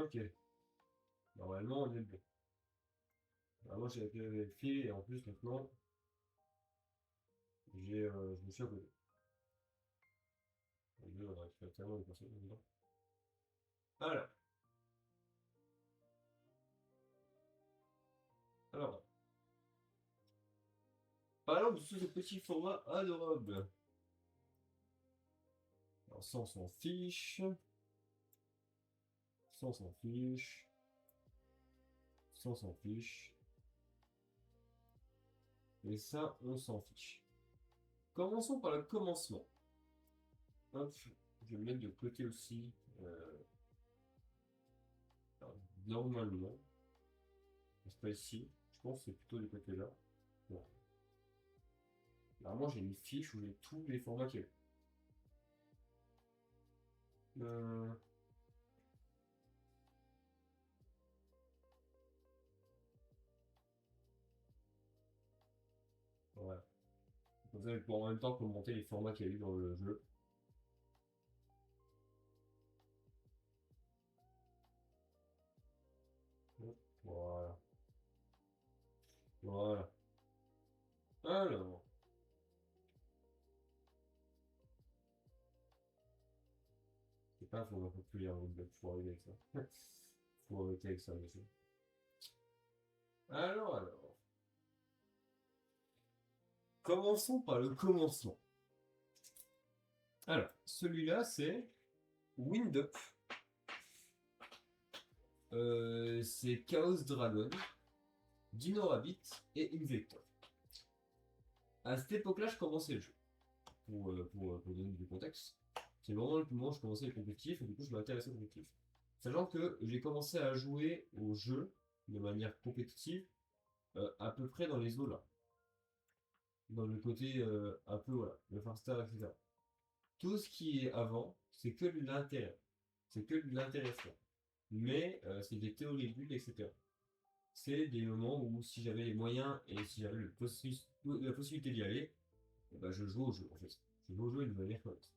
Ok. Normalement, on est bon. Moi, j'ai été vérifié et en plus, maintenant, je me suis abonné. Mon Dieu, on a fait tellement de personnes dedans. Alors, alors, parlons de ce petit format adorable. Alors, ça, on s'en fiche. Ça, on s'en fiche. Ça, on s'en fiche. Et ça, on s'en fiche. Commençons par le commencement. Hop, je vais me mettre de côté aussi. Alors, normalement, c'est pas ici. Je pense que c'est plutôt du côté là. Bon. Normalement, j'ai une fiche où j'ai tous les formats qu'il y a. Euh, voilà. Comme ça, je vais pouvoir en même temps commenter les formats qu'il y a eu dans le jeu. Hop, voilà. Voilà. Alors. C'est pas un format populaire, donc faut arrêter avec ça. Faut arrêter avec ça, monsieur. Alors. Commençons par le commencement. Alors, celui-là, c'est Wind Up. C'est Chaos Dragon, Dino Rabbit et Invector. À cette époque-là, je commençais le jeu. Pour donner du contexte. C'est vraiment le moment où je commençais les compétitifs et du coup, je m'intéressais aux compétitifs. Sachant que j'ai commencé à jouer au jeu de manière compétitive à peu près dans les eaux là. Dans le côté un peu, voilà, le Far Star, etc. Tout ce qui est avant, c'est que de l'intérêt. C'est que de l'intéressement. Mais c'est des théories de build, etc. C'est des moments où si j'avais les moyens et si j'avais la possibilité d'y aller, bah, je joue au jeu en fait. Je joue au jeu de manière correcte.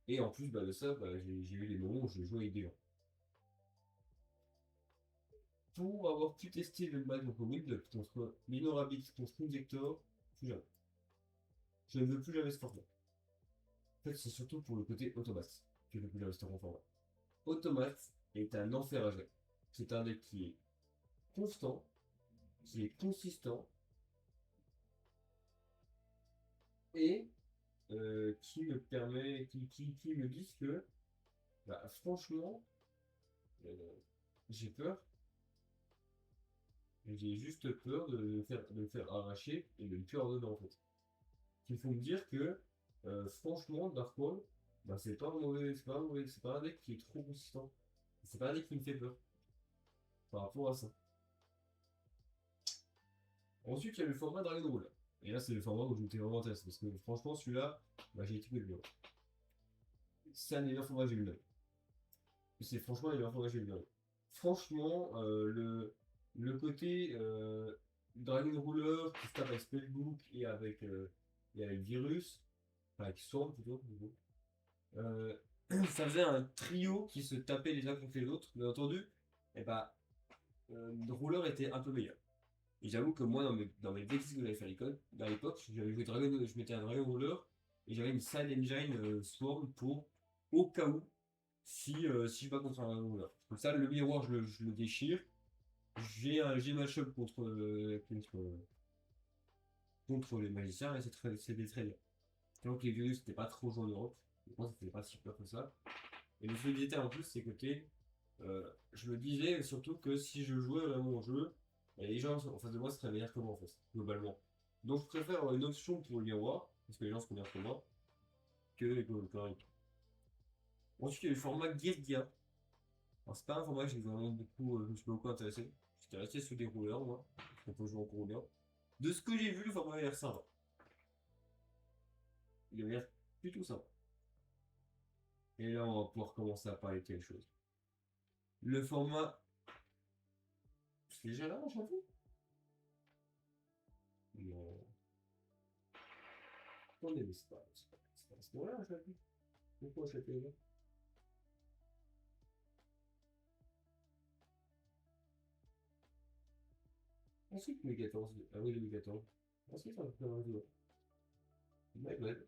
Et en plus bah, de ça, bah, j'ai eu des moments où je jouais avec des gens. Pour avoir pu tester le match contre Wild, contre Lino Rabbit, contre Invector, plus jamais. Je ne veux plus jamais ce format. En fait, c'est surtout pour le côté Automat que je ne veux plus jamais ce format. Automat est un enfer à gérer. C'est un deck qui est constant, qui est consistant et qui me permet, qui me disent que, bah, franchement, euh, j'ai peur. J'ai juste peur de me faire arracher et de ne plus en donner en fait. Il faut me dire que, franchement, Darkhold, bah, c'est pas un mauvais, c'est pas un mauvais, c'est pas un deck qui est trop consistant. C'est pas un deck qui me fait peur par rapport à ça. Ensuite, il y a le format Dragon Ball. Et là, c'est le format où je m'étais vraiment intéressé. Parce que franchement, celui-là, bah, j'ai été bien. C'est un des meilleurs formats que j'ai vu de ma vie. C'est franchement un des meilleurs formats que j'ai vu de ma vie. Franchement, le côté Dragon Ruler qui se tape avec Spellbook et avec Virus, enfin avec Storm plutôt, du coup. Euh, ça faisait un trio qui se tapait les uns contre les autres, bien entendu. Et bah, le Ruler était un peu meilleur. Et j'avoue que moi, dans mes decks que j'avais fait à l'époque, j'avais joué Dragon, je mettais un Dragon Ruler et j'avais une Side Engine Swarm pour, au cas où, si je bats contre un Dragon Ruler. Comme ça, le miroir, je le déchire. J'ai match-up contre les magiciens et c'était très bien. Donc les virus n'étaient pas trop joués en Europe. Moi, c'était pas si peur que ça. Et le jeu d'idée en plus, c'est côté. Je me disais surtout que si je jouais vraiment au jeu, les gens en face de moi seraient meilleurs que moi en fait, globalement. Donc je préfère avoir une option pour le miroir, parce que les gens sont meilleurs que moi, que les conneries. Ensuite, il y a le format Guerguia. Alors, c'est pas un format que j'ai vraiment beaucoup, je me suis beaucoup intéressé. J'étais resté sur des rouleurs, moi. On peut jouer en rouleur. De ce que j'ai vu, le format a l'air sympa. Il a l'air plutôt sympa. Et là, on va pouvoir commencer à parler de quelque chose. Le format. C'est déjà là, j'avoue. Non. Attendez, mais c'est pas à ce moment-là, j'avoue. Pourquoi j'étais là? Ensuite, 2014. Ah oui, 2014. Ensuite, ça va faire un jour. My bad.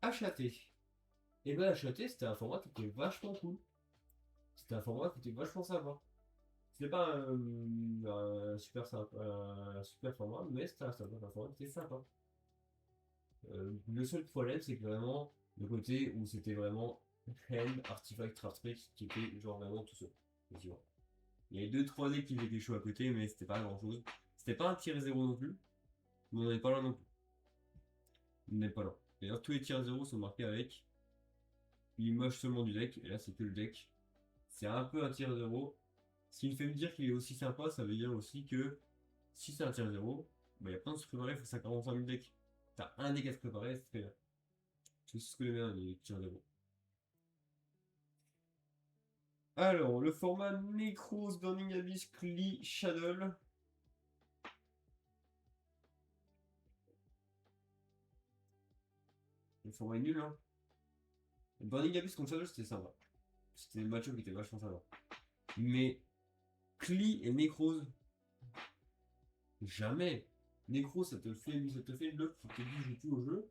HAT. Et ben HAT, c'était un format qui était vachement cool. C'était un format qui était vachement sympa. C'était pas un super, un super format, mais c'était un format qui était sympa. Le seul problème, c'est que vraiment, le côté où c'était vraiment Hand, Artifact, Draft Trick, qui était genre vraiment tout seul. Effectivement. Il y avait 2-3 decks qui étaient chauds à côté, mais c'était pas grand chose. C'était pas un tier 0 non plus, mais on n'est pas là non plus. On n'est pas là. D'ailleurs, tous les tiers 0 sont marqués avec l'image seulement du deck, et là c'est que le deck. C'est un peu un tier 0. Ce qui me fait me dire qu'il est aussi sympa, ça veut dire aussi que si c'est un tier 0, bah, il y a plein de se préparer face à 45 000 decks. T'as un deck à se préparer, c'est très bien. C'est ce que les bien, les tiers 0. Alors, le format Necros, Burning Abyss, Cli, Shadow. Le format est nul, hein. Burning Abyss contre Shadow, c'était sympa. C'était le match-up qui était vachement sympa. Mais Cli et Necros, jamais. Necros, ça te fait une bloc qui te dit je joue plus au jeu.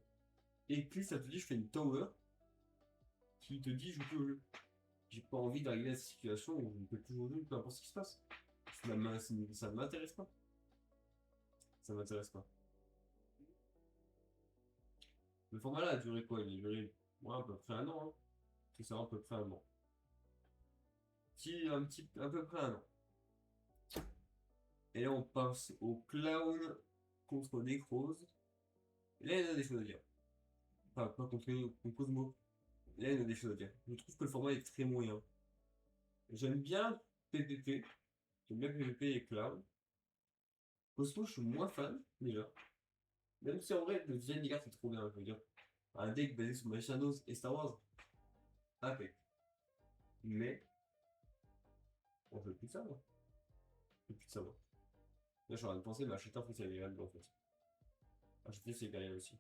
Et Cli, ça te dit je fais une tower qui te dit je joue plus au jeu. J'ai pas envie d'arriver à cette situation où je ne peux plus jouer, peu importe ce qui se passe. Ça ne m'intéresse pas. Ça m'intéresse pas. Le format là a duré quoi? Il a duré à peu près un an. Hein. C'est ça, à peu près un an. À peu près un an. Et là, on passe au clown contre Necrose. Et là, il y a des choses à dire. Enfin, pas contre Cosmo. Là, il y a des choses à dire. Je trouve que le format est très moyen. J'aime bien PPP. J'aime bien PPP et clown. Cosmo, je suis moins fan, déjà. Même si en vrai, le design des cartes est trop bien, je veux dire. Un deck basé sur Shadows et Star Wars, impec. Mais, on veut plus de ça, moi. On veut plus de ça, moi. Là, je suis en train de penser, mais acheter un Faucet Impérial, en fait. Acheter c'est Impérial aussi.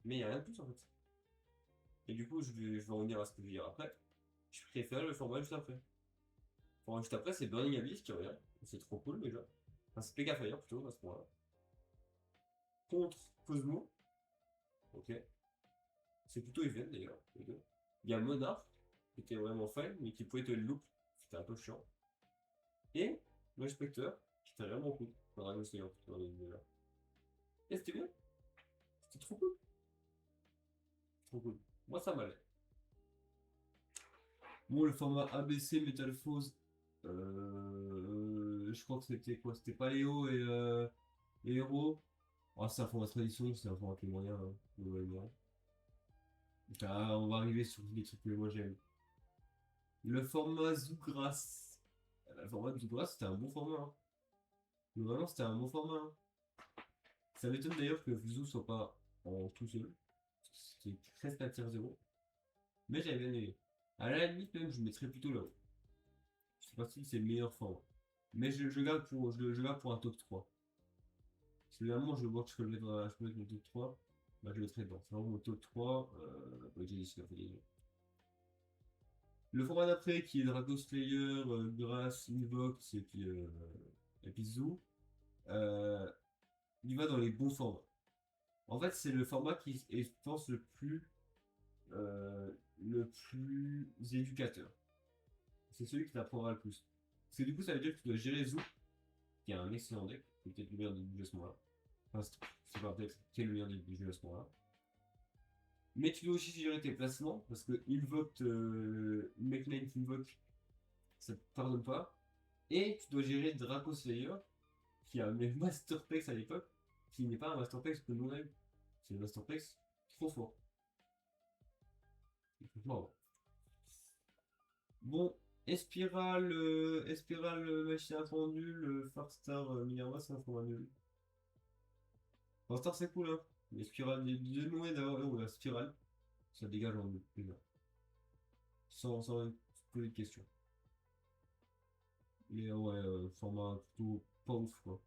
Mais il n'y a rien de plus, en fait. Et du coup, je vais revenir à ce que je vais dire après. Je préfère le format juste après. Le format juste après, c'est Burning Abyss qui revient. C'est trop cool, déjà. Enfin, c'est Pega Fire, plutôt, à ce moment-là. Contre Cosmo. Ok. C'est plutôt even, d'ailleurs, les deux. Il y a Monarch, qui était vraiment fun, mais qui pouvait te le loop. C'était un peu chiant. Et le Spectre, qui était vraiment cool. Dragon Slayer, dans les deux là. Et c'était bien. C'était trop cool. Trop cool. Moi, ça m'allait. Bon, le format ABC Metal Force, je crois que c'était quoi? C'était Paléo et Hero. Ah, c'est un format tradition, c'est un format qui est moyen, hein, globalement. Ah, on va arriver sur les trucs que moi j'aime. Le format Zougras. Le format Zougras, c'était un bon format. Hein. Globalement, c'était un bon format. Hein. Ça m'étonne d'ailleurs que Fuzou soit pas en tout seul. C'était presque un tier 0. Mais j'avais bien aimé. À la limite, même, je mettrais plutôt là-haut. Je sais pas si c'est le meilleur format. Mais je garde pour un top 3. Si vraiment je vois que je peux mettre mon top 3, bah, je le mettrai dedans. C'est vraiment mon top 3. Bah, j'ai décidé de faire le format d'après qui est Dragon Slayer, Grass, Invox et puis Zoo, euh, il va dans les bons formats. En fait, c'est le format qui est, je pense, le plus éducateur. C'est celui qui t'apprendra le plus. Parce que du coup, ça veut dire que tu dois gérer Zoo, qui est un excellent deck, qui est peut-être le meilleur du jeu à ce moment-là. Enfin, c'est pas peut-être qui est le meilleur du jeu à ce moment-là. Mais tu dois aussi gérer tes placements, parce que Invoke, Make Knight Invoke, ça te pardonne pas. Et tu dois gérer Draco Slayer, qui a un Masterpex à l'époque, qui n'est pas un Masterpex que nous on a eu. C'est un Masterpex trop fort. Wow. Bon, Espiral Machine Attendue, le Farstar Minerva, c'est un format nul. Farstar c'est cool, hein. Mais Spiral, il y a deux moyens d'avoir la Spirale, ça dégage en deux, déjà. Sans même poser de questions. Mais ouais, format plutôt pas ouf, quoi.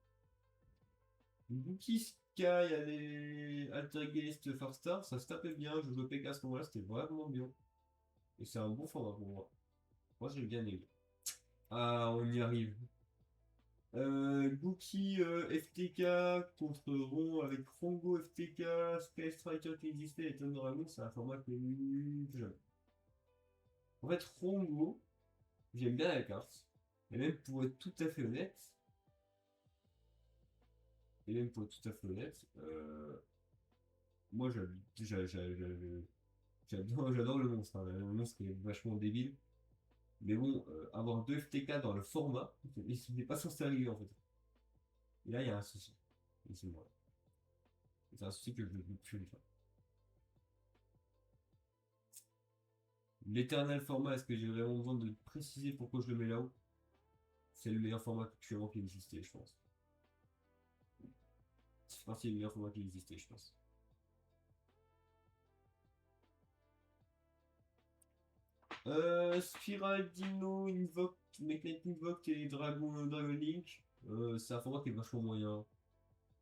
Bookie Sky, les Altergeist Farstar, ça se tapait bien. Je jouais PK à ce moment-là, c'était vraiment bien. Et c'est un bon format pour moi. Moi, j'ai bien aimé. Ah, on y arrive. Gookie FTK contre Ron avec Rongo FTK, Sky Striker qui existait et Thunder Dragon, c'est un format que j'aime. En fait, Rongo, j'aime bien la carte. Et même pour être tout à fait honnête, moi j'adore le monstre. Hein. Le monstre est vachement débile. Mais bon, avoir deux FTK dans le format, il n'est pas censé arriver en fait. Et là, il y a un souci. Et c'est moi. C'est un souci que je ne peux plus faire. L'éternel format, est-ce que j'ai vraiment besoin de préciser pourquoi je le mets là-haut? C'est le meilleur format actuellement qui existait, je pense. C'est parti du meilleur format qui existait, je pense. Spiral, Dino, Invoke, Meknight Invoke et Dragon Link. C'est un format qui est vachement moyen.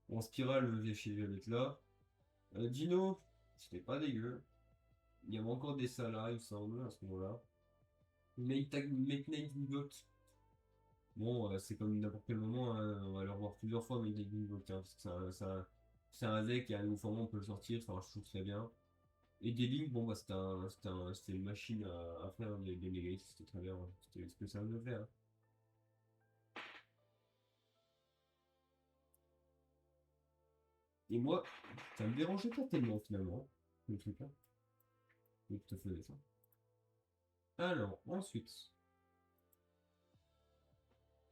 En Spiral, je vais mettre là. Dino, c'était pas dégueu. Il y avait encore des salas, il me semble, à ce moment-là. Meknight Invoke. Bon, c'est comme n'importe quel moment, hein, on va le revoir plusieurs fois, Meknight Invoke, hein, parce que c'est un deck et à un nouveau format on peut le sortir, ça marche toujours très bien. Et des Link, bon, bah, c'était une machine à faire des Legates, c'était très bien, hein. C'était ce que ça me fait. Hein. Et moi, ça me dérangeait pas tellement finalement, le truc là. Je te faisais ça. Alors, ensuite.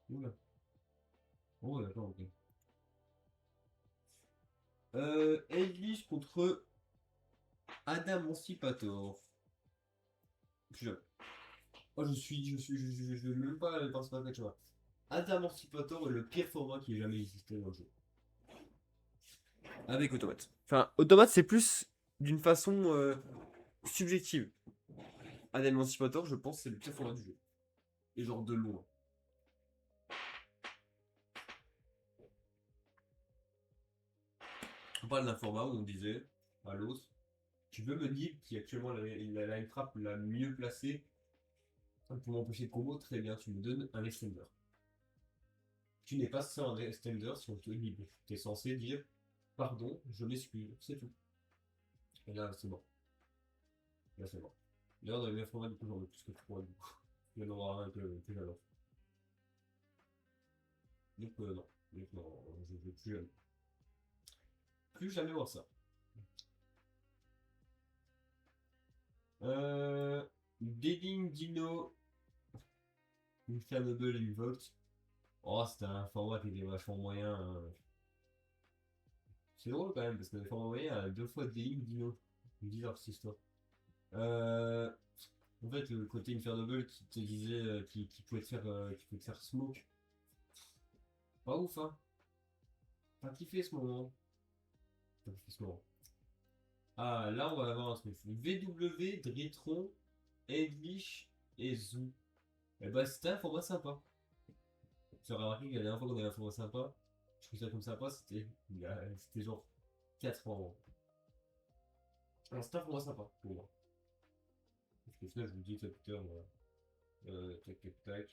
Oula. Oh, d'accord, ok. Eilish contre Adam Emancipator. Je, oh, je vais même pas penser à quelque chose. Adam Emancipator est le pire format qui ait jamais existé dans le jeu. Avec Automate. Enfin, Automate, c'est plus d'une façon subjective. Adam Emancipator, je pense, c'est le pire format du jeu. Et genre de loin. On parle d'un format où on disait à l'autre, tu veux me dire qui est actuellement la line trap la mieux placée pour m'empêcher de combo, très bien, tu me donnes un extender. Tu n'es pas sans un extender si on te libre. Tu es censé dire pardon, je m'excuse, c'est tout. Et là, c'est bon. Là, c'est bon. D'ailleurs, dans les meilleurs formats, du coup, j'en ai plus que 3 du coup. Il y en aura un que j'adore. Donc, non. Donc, non, je ne veux plus jamais voir ça. Dealing Dino, Infernable Invoke. Oh, c'était un format qui était vachement moyen. Hein. C'est drôle quand même, parce que le format moyen a deux fois Dealing Dino. Bizarre cette histoire. Euh, En fait, le côté Infernable qui te disait qui pouvait te faire smoke. Pas ouf, hein. Pas kiffé ce moment. Pas kiffé ce moment. Ah, là, on va avoir un truc. VW, Dritron, Edlich et Zoo. Et bah, c'était un format sympa. Tu as remarqué que la dernière fois qu'on avait un format sympa, je trouve ça comme sympa, c'était genre 4 ans. Alors, c'était un format sympa pour moi. Parce que final, je vous dis tout à l'heure, voilà. Tac, tac, tac.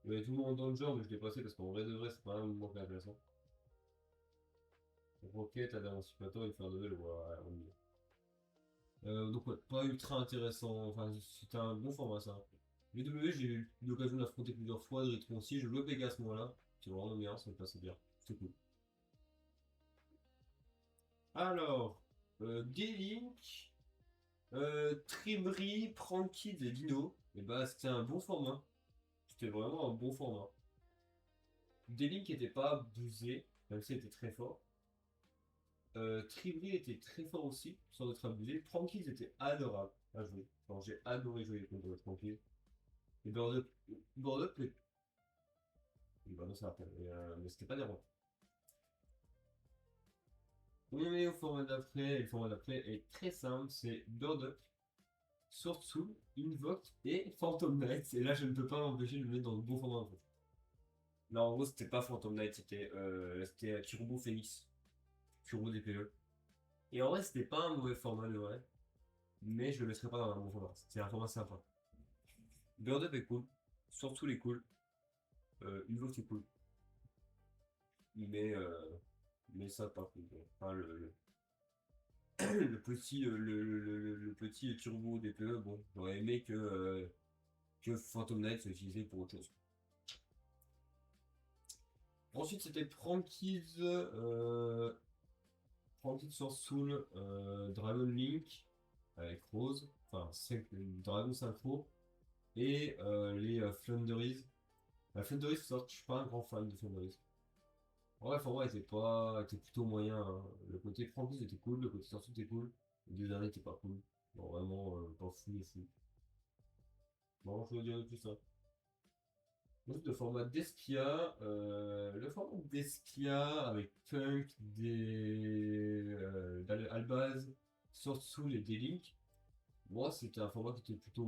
Il y avait tout le monde dans le genre, mais je l'ai passé parce qu'en vrai de vrai, c'est pas un moment qui est intéressant. Rocket, Adam Emancipator, Infernal, voilà, on y est. Donc ouais, pas ultra intéressant, enfin c'était un bon format ça. VW, j'ai eu l'occasion d'affronter plusieurs fois, de Ritron aussi, je jouais Pega à ce moment-là, c'est vraiment bien, ça me passait bien, c'est cool. Alors, D-Link, Trimri, Prankid et Dino, et bah c'était un bon format, c'était vraiment un bon format. D-Link était pas abusé, même s'il était très fort. Trimri était très fort aussi, sans être abusé. Prankid était adorable à jouer, enfin, j'ai adoré jouer contre Prankid. Et Board Up, bah non, ça rappelle, mais c'était pas des rois. On est au format d'après, et le format d'après est très simple, c'est Bird Up, Sword Soul, Invoke et Phantom Knight. Et là, je ne peux pas m'empêcher de le mettre dans le bon format en fait. Là, en gros, c'était pas Phantom Knight, c'était Turbo Phoenix, Turbo DPE. Et en vrai, c'était pas un mauvais format, le vrai, mais je le mettrais pas dans un bon format. C'était un format sympa. Bird Up est cool. Surtout les cool. Hugo c'est cool. Mais, euh, mais ça par contre. Enfin, le petit turbo DPE, bon, j'aurais aimé que Phantom Knight soit utilisé pour autre chose. Ensuite, c'était Frankies sur Soul, Dragon Link avec Rose, enfin Dragon Synchro, et les Flunderies. La Flunderies, je suis pas un grand fan de Flunderies. Ouais, enfin, ouais, était plutôt moyen, hein. Le côté Frankies était cool, le côté Sorceau était cool, les deux derniers étaient pas cool. Bon, vraiment, pas fou, mais fou. Bon, je veux dire tout ça. Ensuite, le format d'Espia avec Punk, Albaz, Sword Soul et D-Link. Moi, c'était un format qui était plutôt.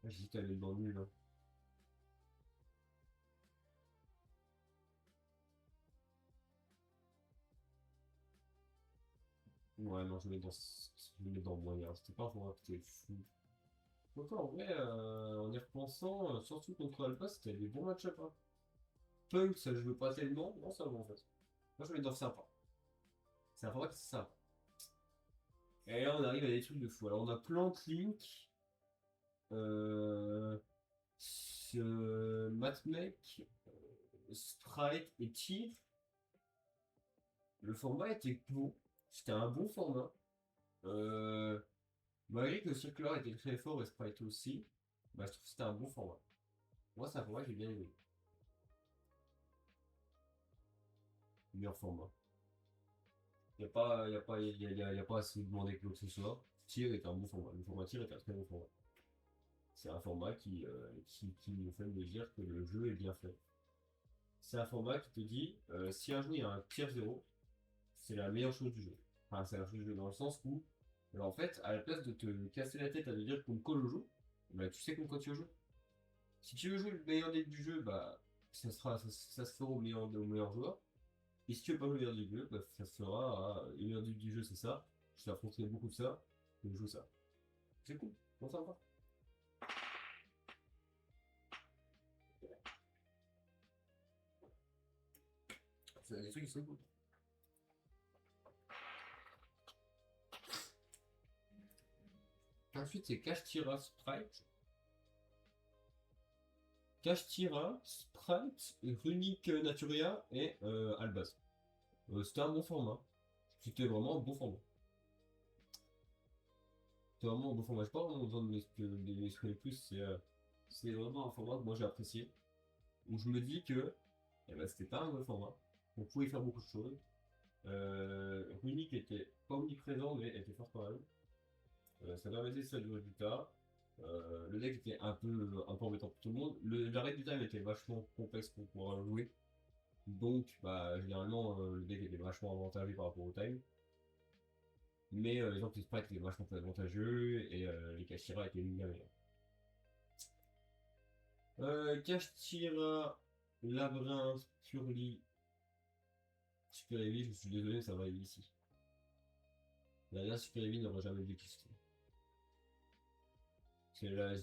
J'hésitais à aller dans le nul, hein. Ouais, non, je vais mettre dans moyen. C'était pas un format qui était fou. Donc, en vrai, en y repensant, surtout contre Albaz, c'était des bons match-up, hein. Punk, ça joue pas tellement. Non, ça va en fait. Moi, je vais mettre dans sympa. C'est un format qui est sympa. Et là, on arrive à des trucs de fou. Alors, on a Plant Link, euh, Matmec, Sprite et Tir. Le format était bon. C'était un bon format. Euh, Malgré que Circular était très fort et Sprite aussi, bah, je trouve que c'était un bon format. Moi, c'est un format que j'ai bien aimé. Meilleur format. Y a pas à se demander que ce soit. Tir est un bon format. Le format tir est un très bon format. C'est un format qui nous fait me dire que le jeu est bien fait. C'est un format qui te dit, si un jeu il y a un tiers zéro, c'est la meilleure chose du jeu. Enfin, c'est la meilleure chose du jeu dans le sens où, en fait, à la place de te casser la tête à te dire qu'on colle au jeu, bah, tu sais contre quoi tu veux jouer. Si tu veux jouer le meilleur deck du jeu, bah, ça se fera au meilleur joueur. Et si tu veux pas jouer le meilleur deck du jeu, bah, ça se fera le meilleur deck du jeu, c'est ça. Je t'ai affronté beaucoup de ça, donc je joue ça. C'est cool, bon sympa. C'est des trucs qui sont cool. Ensuite, c'est Kashtira Sprite. Kashtira, Sprite, Runic Naturia et Albaz. C'était un bon format. C'était vraiment un bon format. C'était vraiment un bon format. Je pas vraiment besoin de l'exprimer plus. C'est vraiment un format que moi j'ai apprécié. Où je me dis que eh ben, c'était pas un mauvais format. On pouvait faire beaucoup de choses. Runic était pas omniprésent, mais était fort quand même. Ça permettait ça du résultat. Le deck était un peu embêtant pour tout le monde. L'arrêt du time était vachement complexe pour pouvoir jouer. Donc, bah, généralement, le deck était vachement avantageux par rapport au time. Mais les gens qui sprite étaient vachement plus avantageux et les Kashira étaient bien meilleurs. Kashira, Labyrinthe, Purli, Super Heavy, je suis désolé, ça va ici. La lien Super Heavy n'aurait jamais dû exister. C'est la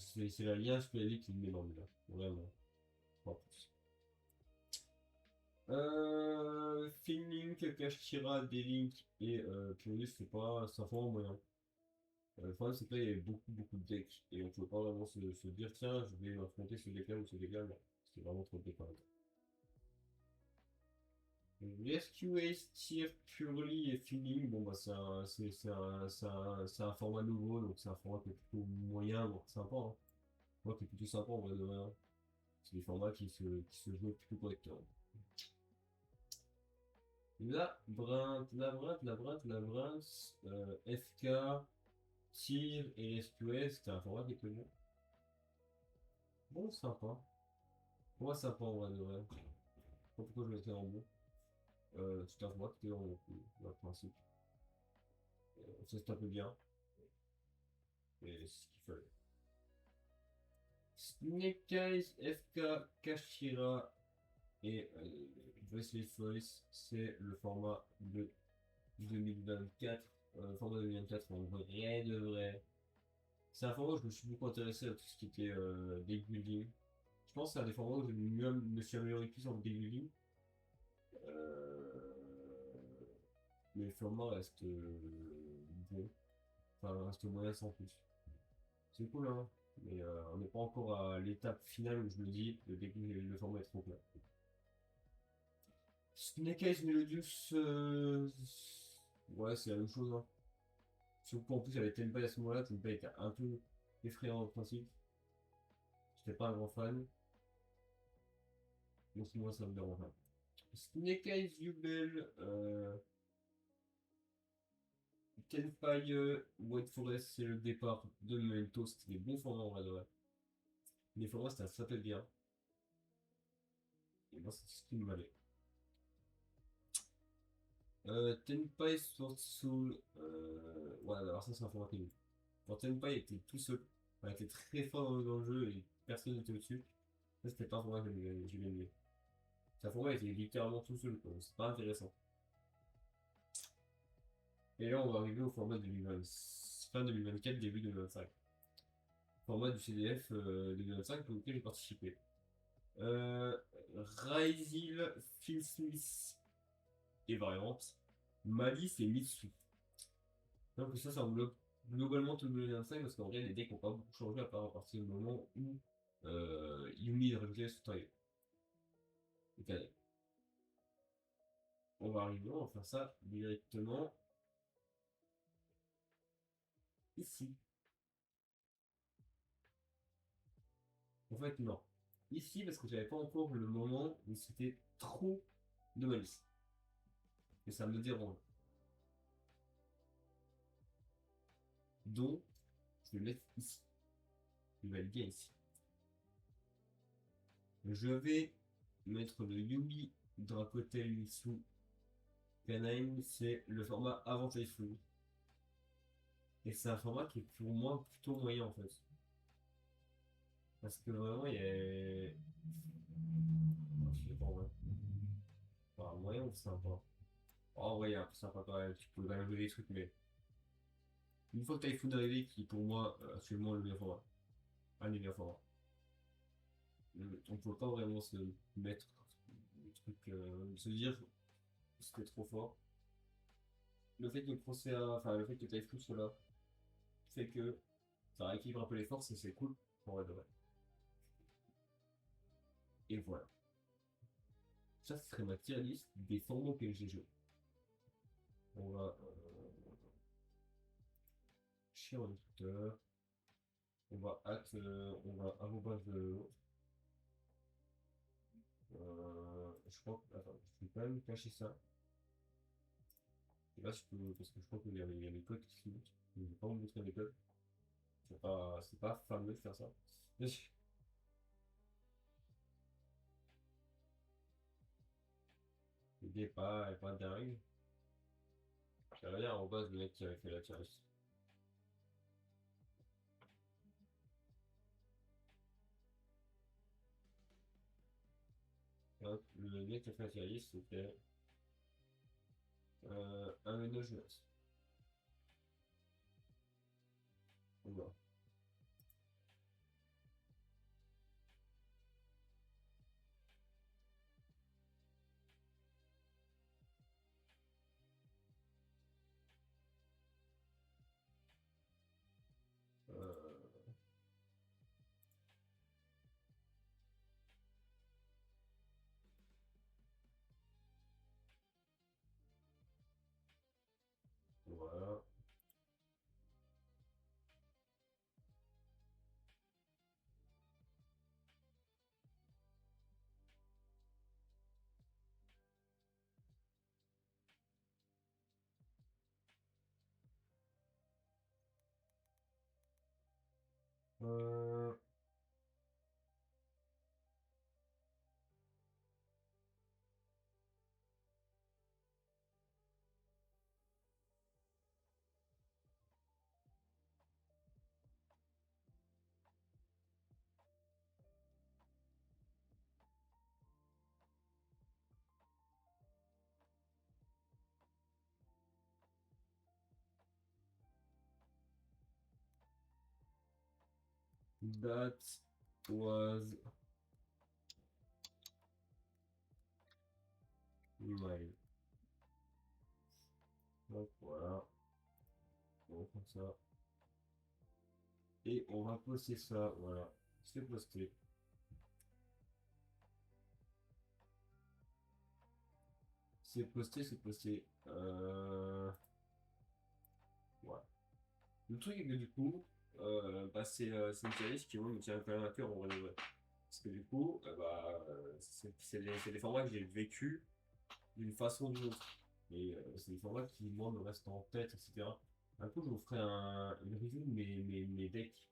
lien Super Heavy qui me met dans le là. Vraiment. Pas plus. Finlink, Kashtira, D-Link et Purli, c'est un format moyen. Le problème, c'est que là, il y avait beaucoup de decks et on pouvait pas vraiment se dire, tiens, je vais m'affronter ce deck-là ou ce deck-là. Non, c'était vraiment trop de decks en même temps. Rescue Ace, Tyr, Purely et Feeling, bon bah c'est un format nouveau, donc c'est un format qui est plutôt moyen, donc sympa, hein. Moi qui est plutôt sympa en vrai de vrai, hein. C'est des formats qui se jouent plutôt correctement. FK, Tyr et Rescue Ace, c'était un format qui est connu. Bon, sympa. Moi sympa en vrai de vrai. Je sais pas pourquoi je le mettrais en bon. C'était un format qui était en bon, dans le principe. Ça se tape bien, et c'est ce qu'il fallait. Snake Eyes, FK, Kashira et Bracelet Voice, c'est le format de 2024. Format 2024 en vrai de vrai. C'est un format où je me suis beaucoup intéressé à tout ce qui était deck building. Je pense que c'est un des formats où je me suis amélioré plus en deck building. Euh, mais le format reste bon. Enfin, reste moyen sans plus. C'est cool, hein. Mais on n'est pas encore à l'étape finale où je me dis le format est trop plat. Snake Eyes Melodius, ouais, c'est la même chose, hein. Surtout qu'en plus, avec Tenpai à ce moment-là, Tenpai était un peu effrayant en principe. J'étais pas un grand fan. Donc moi, ça me dérange pas. Snake Eyes Yubel, Tenpai, White Forest, c'est le départ de Memento. C'était des bons formats en vrai de vrai. Les formats, c'était un s'appelle bien. Et moi, c'est ce qui me valait. Tenpai Sword Soul, ouais, alors ça, c'est un format que quand Tenpai était tout seul, enfin, était très fort dans le jeu et personne n'était au-dessus, ça, c'était pas un format que j'ai aimé. Sa format était littéralement tout seul, quoi. C'est pas intéressant. Et là, on va arriver au format 2020, fin 2024, début 2025. Format du CDF 2025 pour lequel j'ai participé. Euh, Ryzil, Phil Smith et variantes. Malice et Mitsu. Donc ça englobe globalement tout le 2025 parce qu'en vrai, les decks n'ont pas beaucoup changé à part à partir du moment où Yumi est rajouté sous taille. On va arriver, on va faire ça directement ici. En fait, non. Ici, parce que j'avais pas encore le moment où c'était trop de malice. Et ça me dérange. Donc, je vais le mettre ici. Il va être bien ici. Je vais mettre le Yumi Dracotel Mitsu Kaname. C'est le format avant Typhoon. Et c'est un format qui est pour moi plutôt moyen en fait. Parce que vraiment, il y a. Je sais pas, ouais. Enfin, moyen ou sympa. Oh, ouais, il y a un peu sympa quand même. Tu peux quand même jouer des trucs, mais une fois que Typhoon est arrivé, qui est pour moi actuellement le meilleur format, un des meilleurs formats, on peut pas vraiment se mettre le truc, se dire que c'était trop fort. Le fait que enfin, le fait que Typhoon soit là, fait que ça rééquilibre un peu les forces et c'est cool. En vrai de vrai. Et voilà. Ça, ce serait ma tier list des formats auxquels j'ai joué. On va chez un Twitter. On va arrobase je crois que, attends, je vais quand même cacher ça. Et là, je peux, parce que je crois qu'il y a mes codes qui filment. Je vais pas vous montrer mes codes. C'est pas fameux de faire ça. L'idée est pas dingue. J'aimerais bien arrobase le mec qui avait fait la tier list. Le mec qui a fait la tier list, c'était un ménage. Voilà. Euh, voilà. Euh, That was my. Donc voilà, on va faire ça. Et on va poster ça, voilà. C'est posté. C'est posté, c'est posté. Voilà. Le truc est que du coup, c'est une série qui me tient quand même à cœur en vrai de vrai. Parce que du coup, c'est des formats que j'ai vécu d'une façon ou d'une autre. Et c'est des formats qui, moi, me restent en tête, etc. Un coup, je vous ferai une review de mes decks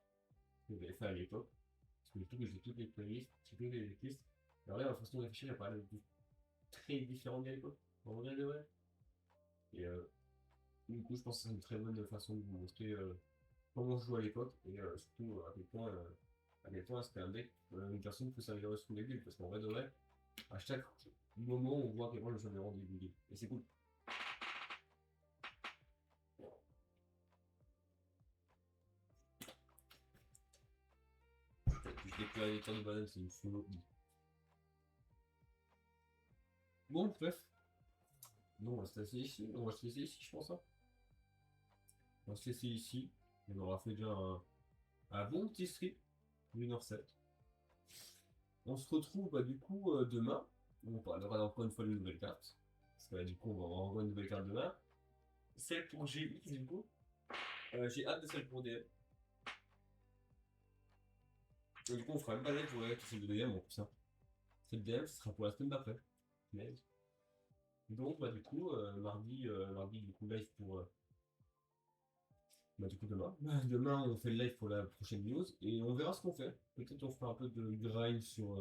que j'avais fait à l'époque. Parce que du coup, j'ai toutes les playlists, j'ai toutes les listes. Alors là, ma façon de réfléchir, elle paraît très différente d'à l'époque. En vrai de vrai. Et du coup, je pense que c'est une très bonne façon de vous montrer comment je jouais à l'époque et surtout à quel point c'était un deck, une personne peut s'améliorer sous les bulles. Parce qu'en vrai de vrai, à chaque moment, on voit à quel point je me rends des bulles. Et c'est cool. Je découvre les temps de banane, c'est une folie. Bon, bref. Non, on va se laisser ici. On va se laisser ici, je pense. Hein. On va se laisser ici. On aura fait déjà un bon petit strip, 1h07. On se retrouve du coup demain. On parlera encore une fois de nouvelles cartes. Parce que du coup, on va avoir encore une nouvelle carte demain. Celle pour GX du coup. J'ai hâte de celle pour DM. Et du coup, on fera même pas live pour celle de DM en plus. Hein. Celle de DM, ce sera pour la semaine d'après. Mais... Donc, du coup, mardi, du coup, live pour. Du coup, demain. Demain, on fait le live pour la prochaine news et on verra ce qu'on fait. Peut-être on fera un peu de grind sur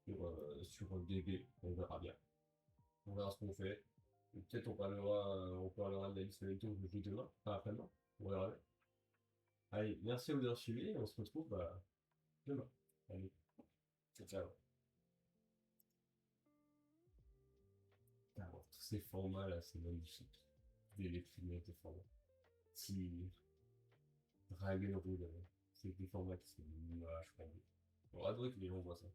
DB. On verra bien. On verra ce qu'on fait. Peut-être on parlera de la liste électorale que je joue demain, pas après-demain. On verra bien. Allez, merci à vous d'avoir suivi et on se retrouve demain. Allez, ciao, ciao. Alors, tous ces formats là, c'est magnifique. Des films, des formats. Si Dragon Rule, c'est des formats qui sont moches, je crois. On va adorer que les gens voient ça.